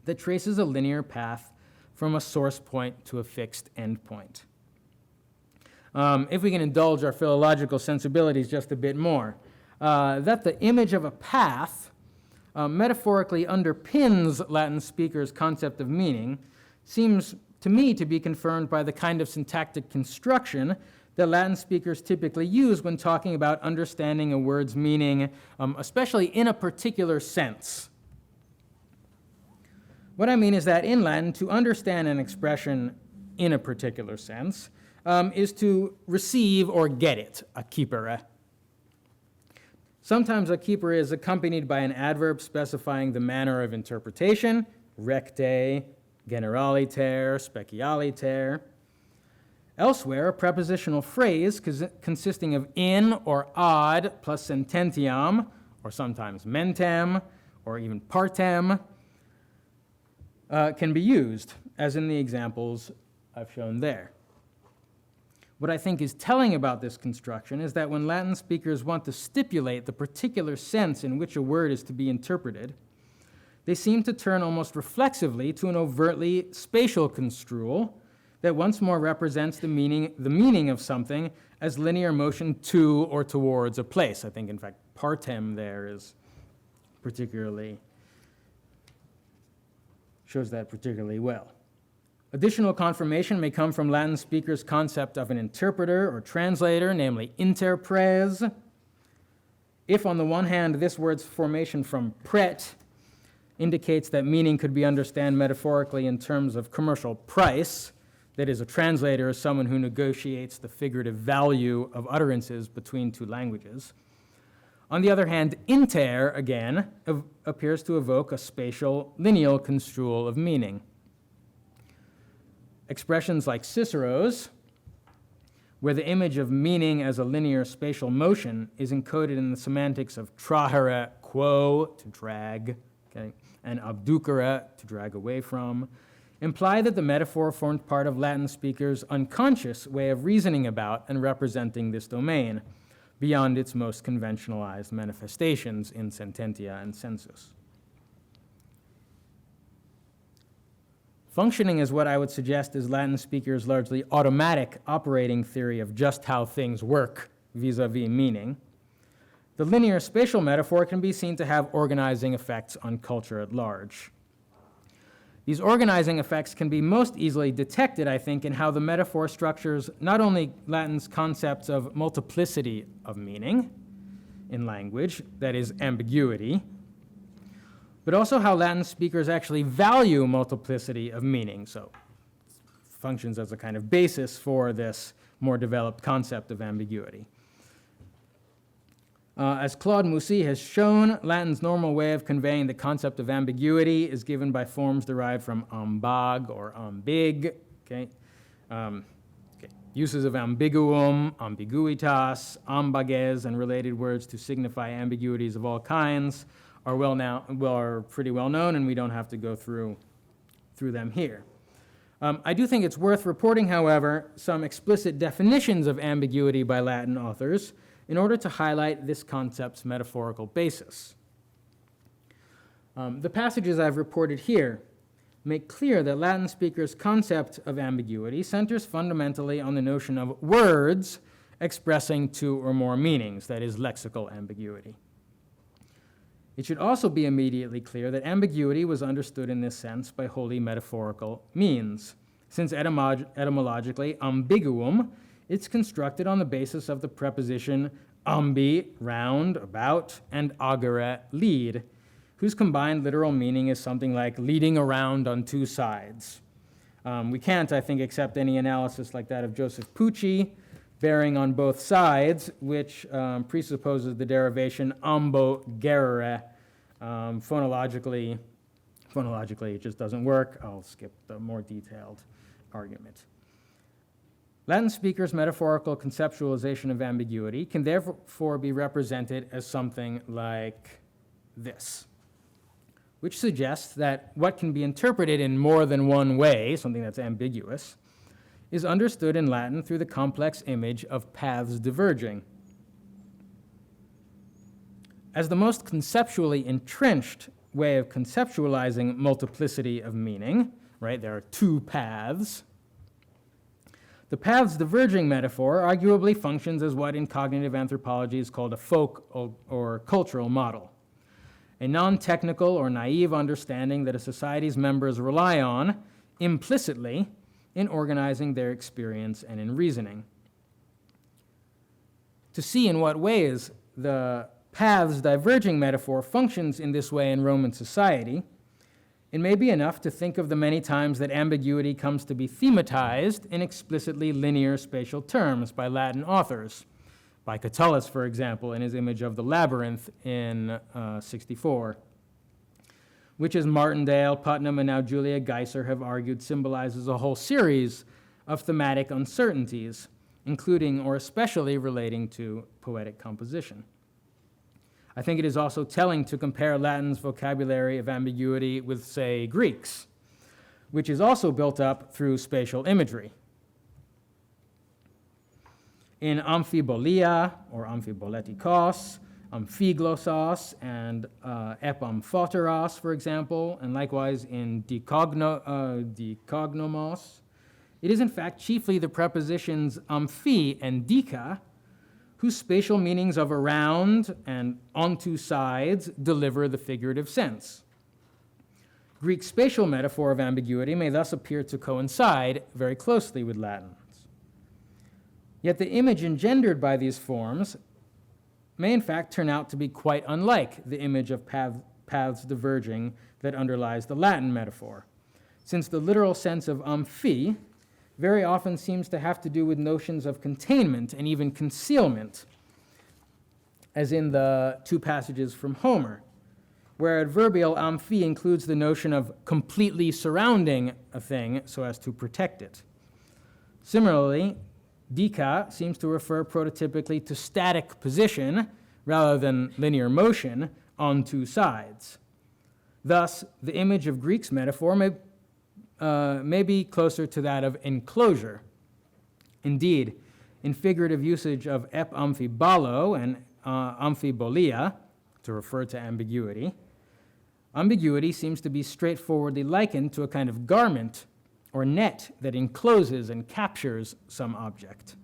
that traces a linear path from a source point to a fixed endpoint. If we can indulge our philological sensibilities just a bit more, that the image of a path metaphorically underpins Latin speakers' concept of meaning seems to me to be confirmed by the kind of syntactic construction that Latin speakers typically use when talking about understanding a word's meaning, especially in a particular sense. What I mean is that in Latin, to understand an expression in a particular sense is to receive or get it, acquipere. Sometimes acquipere is accompanied by an adverb specifying the manner of interpretation, recte, generaliter, specialiter. Elsewhere, a prepositional phrase consisting of in or ad plus sententiam, or sometimes mentem, or even partem, can be used, as in the examples I've shown there. What I think is telling about this construction is that when Latin speakers want to stipulate the particular sense in which a word is to be interpreted, they seem to turn almost reflexively to an overtly spatial construal that once more represents the meaning of something as linear motion to or towards a place. I think, in fact, partem there is shows that particularly well. Additional confirmation may come from Latin speakers' concept of an interpreter or translator, namely interpres. If, on the one hand, this word's formation from pret indicates that meaning could be understood metaphorically in terms of commercial price, that is, a translator is someone who negotiates the figurative value of utterances between two languages. On the other hand, inter, again, appears to evoke a spatial, lineal construal of meaning. Expressions like Cicero's, where the image of meaning as a linear spatial motion is encoded in the semantics of trahere quo, to drag, okay, and abducere, to drag away from, imply that the metaphor formed part of Latin speakers' unconscious way of reasoning about and representing this domain, beyond its most conventionalized manifestations in sententia and sensus. Functioning is what I would suggest is Latin speakers' largely automatic operating theory of just how things work vis-a-vis meaning. The linear spatial metaphor can be seen to have organizing effects on culture at large. These organizing effects can be most easily detected, I think, in how the metaphor structures not only Latin's concepts of multiplicity of meaning in language, that is, ambiguity, but also how Latin speakers actually value multiplicity of meaning, so functions as a kind of basis for this more developed concept of ambiguity. As Claude Moussy has shown, Latin's normal way of conveying the concept of ambiguity is given by forms derived from ambag or ambig, okay? Uses of ambiguum, ambiguitas, ambages, and related words to signify ambiguities of all kinds are pretty well known, and we don't have to go through them here. I do think it's worth reporting, however, some explicit definitions of ambiguity by Latin authors in order to highlight this concept's metaphorical basis. The passages I've reported here make clear that Latin speakers' concept of ambiguity centers fundamentally on the notion of words expressing two or more meanings, that is, lexical ambiguity. It should also be immediately clear that ambiguity was understood in this sense by wholly metaphorical means, since etymologically ambiguum, it's constructed on the basis of the preposition ambi, round, about, and agere, lead, whose combined literal meaning is something like leading around on two sides. We can't, I think, accept any analysis like that of Joseph Pucci, bearing on both sides, which presupposes the derivation ambo gerere. Phonologically, it just doesn't work. I'll skip the more detailed argument. Latin speakers' metaphorical conceptualization of ambiguity can therefore be represented as something like this, which suggests that what can be interpreted in more than one way, something that's ambiguous, is understood in Latin through the complex image of paths diverging. As the most conceptually entrenched way of conceptualizing multiplicity of meaning, right, there are two paths. The paths diverging metaphor arguably functions as what in cognitive anthropology is called a folk or cultural model, a non-technical or naive understanding that a society's members rely on implicitly in organizing their experience and in reasoning. To see in what ways the paths diverging metaphor functions in this way in Roman society, it may be enough to think of the many times that ambiguity comes to be thematized in explicitly linear spatial terms by Latin authors, by Catullus, for example, in his image of the labyrinth in 64, which, as Martindale, Putnam, and now Julia Geisser have argued, symbolizes a whole series of thematic uncertainties, including or especially relating to poetic composition. I think it is also telling to compare Latin's vocabulary of ambiguity with, say, Greek's. which is also built up through spatial imagery. In amphibolia, or amphiboletikos, amphiglossos, and epamphoteros, for example, and likewise in dikognomos, it is in fact chiefly the prepositions amphi and dika whose spatial meanings of around and on two sides deliver the figurative sense. Greek spatial metaphor of ambiguity may thus appear to coincide very closely with Latin's. Yet the image engendered by these forms may in fact turn out to be quite unlike the image of paths diverging that underlies the Latin metaphor, since the literal sense of amphi very often seems to have to do with notions of containment and even concealment, as in the two passages from Homer, where adverbial amphi includes the notion of completely surrounding a thing so as to protect it. Similarly, dika seems to refer prototypically to static position rather than linear motion on two sides. Thus, the image of Greek's metaphor may be closer to that of enclosure. Indeed, in figurative usage of ep amphibalo and amphibolia, to refer to ambiguity, ambiguity seems to be straightforwardly likened to a kind of garment or net that encloses and captures some object.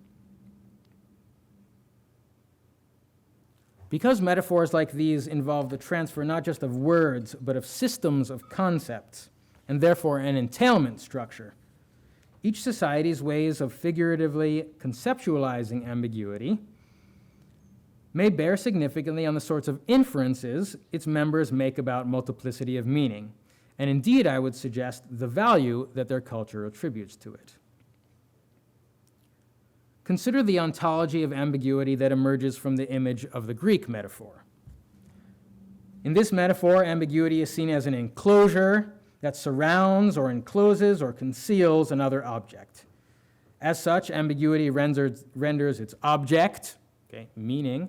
Because metaphors like these involve the transfer not just of words, but of systems of concepts, and therefore an entailment structure, each society's ways of figuratively conceptualizing ambiguity may bear significantly on the sorts of inferences its members make about multiplicity of meaning, and indeed, I would suggest, the value that their culture attributes to it. Consider the ontology of ambiguity that emerges from the image of the Greek metaphor. In this metaphor, ambiguity is seen as an enclosure that surrounds or encloses or conceals another object. As such, ambiguity renders its object, meaning,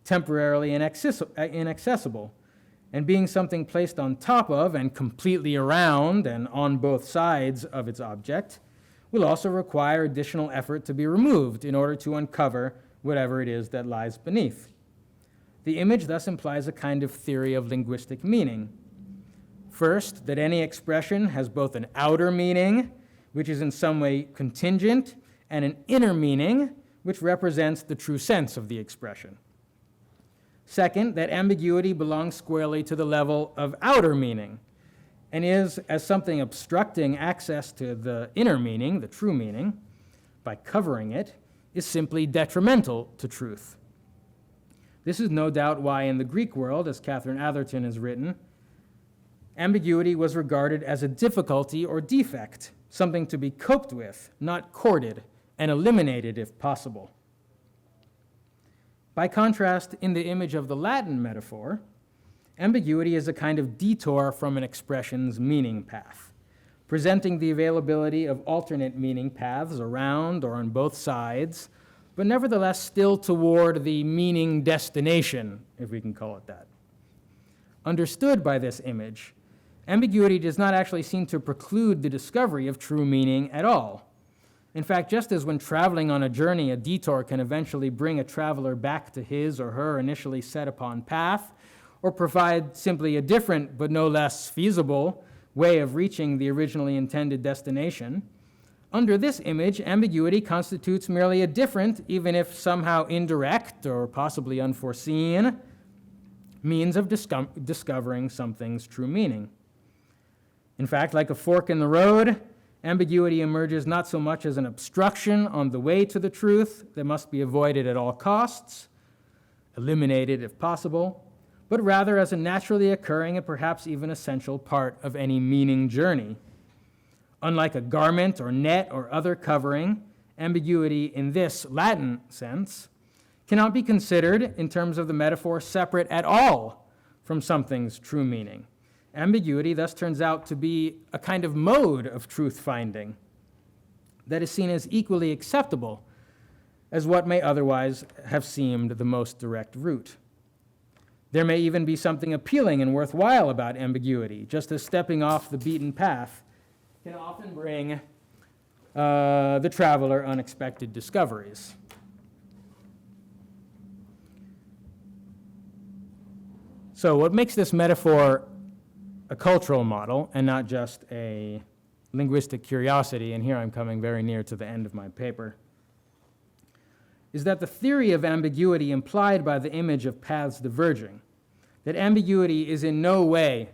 temporarily inaccessible, and being something placed on top of and completely around and on both sides of its object will also require additional effort to be removed in order to uncover whatever it is that lies beneath. The image thus implies a kind of theory of linguistic meaning. First, that any expression has both an outer meaning, which is in some way contingent, and an inner meaning, which represents the true sense of the expression. Second, that ambiguity belongs squarely to the level of outer meaning, and is, as something obstructing access to the inner meaning, the true meaning, by covering it, is simply detrimental to truth. This is no doubt why in the Greek world, as Catherine Atherton has written, ambiguity was regarded as a difficulty or defect, something to be coped with, not courted, and eliminated if possible. By contrast, in the image of the Latin metaphor, ambiguity is a kind of detour from an expression's meaning path, presenting the availability of alternate meaning paths around or on both sides, but nevertheless still toward the meaning destination, if we can call it that. Understood by this image, ambiguity does not actually seem to preclude the discovery of true meaning at all. In fact, just as when traveling on a journey, a detour can eventually bring a traveler back to his or her initially set upon path, or provide simply a different but no less feasible way of reaching the originally intended destination, under this image, ambiguity constitutes merely a different, even if somehow indirect or possibly unforeseen, means of discovering something's true meaning. In fact, like a fork in the road, ambiguity emerges not so much as an obstruction on the way to the truth that must be avoided at all costs, eliminated if possible, but rather as a naturally occurring and perhaps even essential part of any meaning journey. Unlike a garment or net or other covering, ambiguity in this Latin sense cannot be considered in terms of the metaphor separate at all from something's true meaning. Ambiguity thus turns out to be a kind of mode of truth-finding that is seen as equally acceptable as what may otherwise have seemed the most direct route. There may even be something appealing and worthwhile about ambiguity, just as stepping off the beaten path can often bring the traveler unexpected discoveries. So what makes this metaphor a cultural model and not just a linguistic curiosity, and here I'm coming very near to the end of my paper, is that the theory of ambiguity implied by the image of paths diverging, that ambiguity is in no way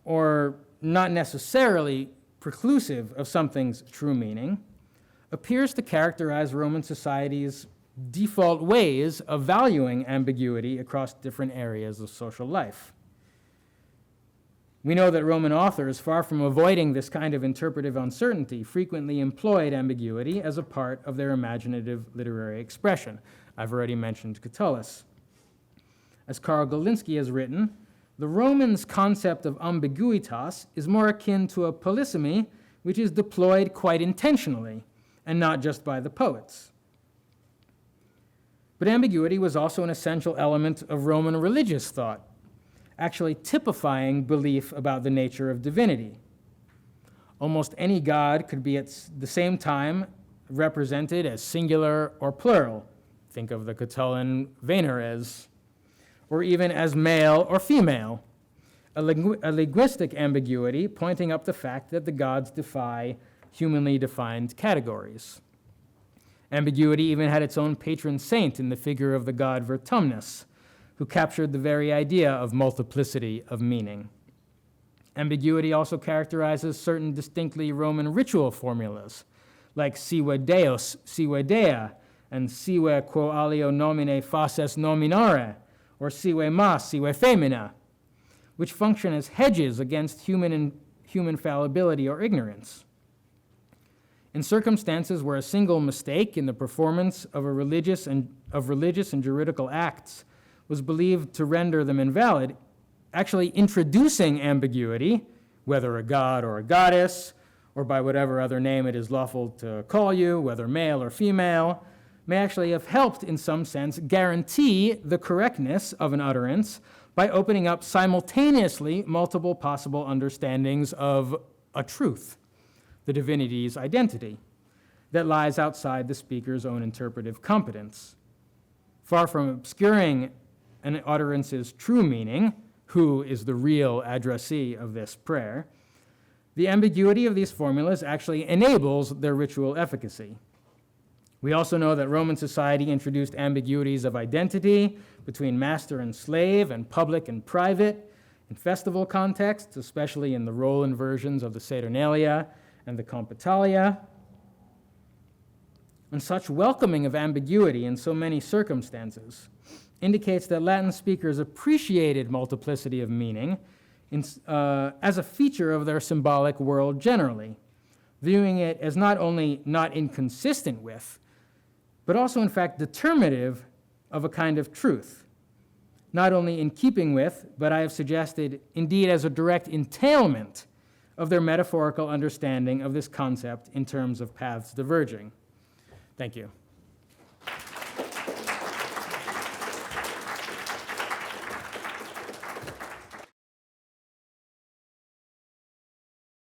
or not necessarily preclusive of something's true meaning, appears to characterize Roman society's default ways of valuing ambiguity across different areas of social life. We know that Roman authors, far from avoiding this kind of interpretive uncertainty, frequently employed ambiguity as a part of their imaginative literary expression. I've already mentioned Catullus. As Karl Galinsky has written, the Romans' concept of ambiguitas is more akin to a polysemy which is deployed quite intentionally, and not just by the poets. But ambiguity was also an essential element of Roman religious thought, actually typifying belief about the nature of divinity. Almost any god could be at the same time represented as singular or plural. Think of the Catullin Veneres, or even as male or female. A linguistic ambiguity pointing up the fact that the gods defy humanly defined categories. Ambiguity even had its own patron saint in the figure of the god Vertumnus, who captured the very idea of multiplicity of meaning. Ambiguity also characterizes certain distinctly Roman ritual formulas, like sive Deus, sive Dea, and sive quo alio nomine faces nominare, or sive mas, sive femina, which function as hedges against human fallibility or ignorance. In circumstances where a single mistake in the performance of religious and juridical acts was believed to render them invalid, actually introducing ambiguity, whether a god or a goddess, or by whatever other name it is lawful to call you, whether male or female, may actually have helped, in some sense, guarantee the correctness of an utterance by opening up simultaneously multiple possible understandings of a truth, the divinity's identity, that lies outside the speaker's own interpretive competence. Far from obscuring an utterance's true meaning, who is the real addressee of this prayer, the ambiguity of these formulas actually enables their ritual efficacy. We also know that Roman society introduced ambiguities of identity between master and slave and public and private in festival contexts, especially in the role inversions of the Saturnalia and the Compitalia. And such welcoming of ambiguity in so many circumstances indicates that Latin speakers appreciated multiplicity of meaning as a feature of their symbolic world generally, viewing it as not only not inconsistent with, but also in fact determinative of a kind of truth, not only in keeping with, but I have suggested indeed as a direct entailment of their metaphorical understanding of this concept in terms of paths diverging. Thank you.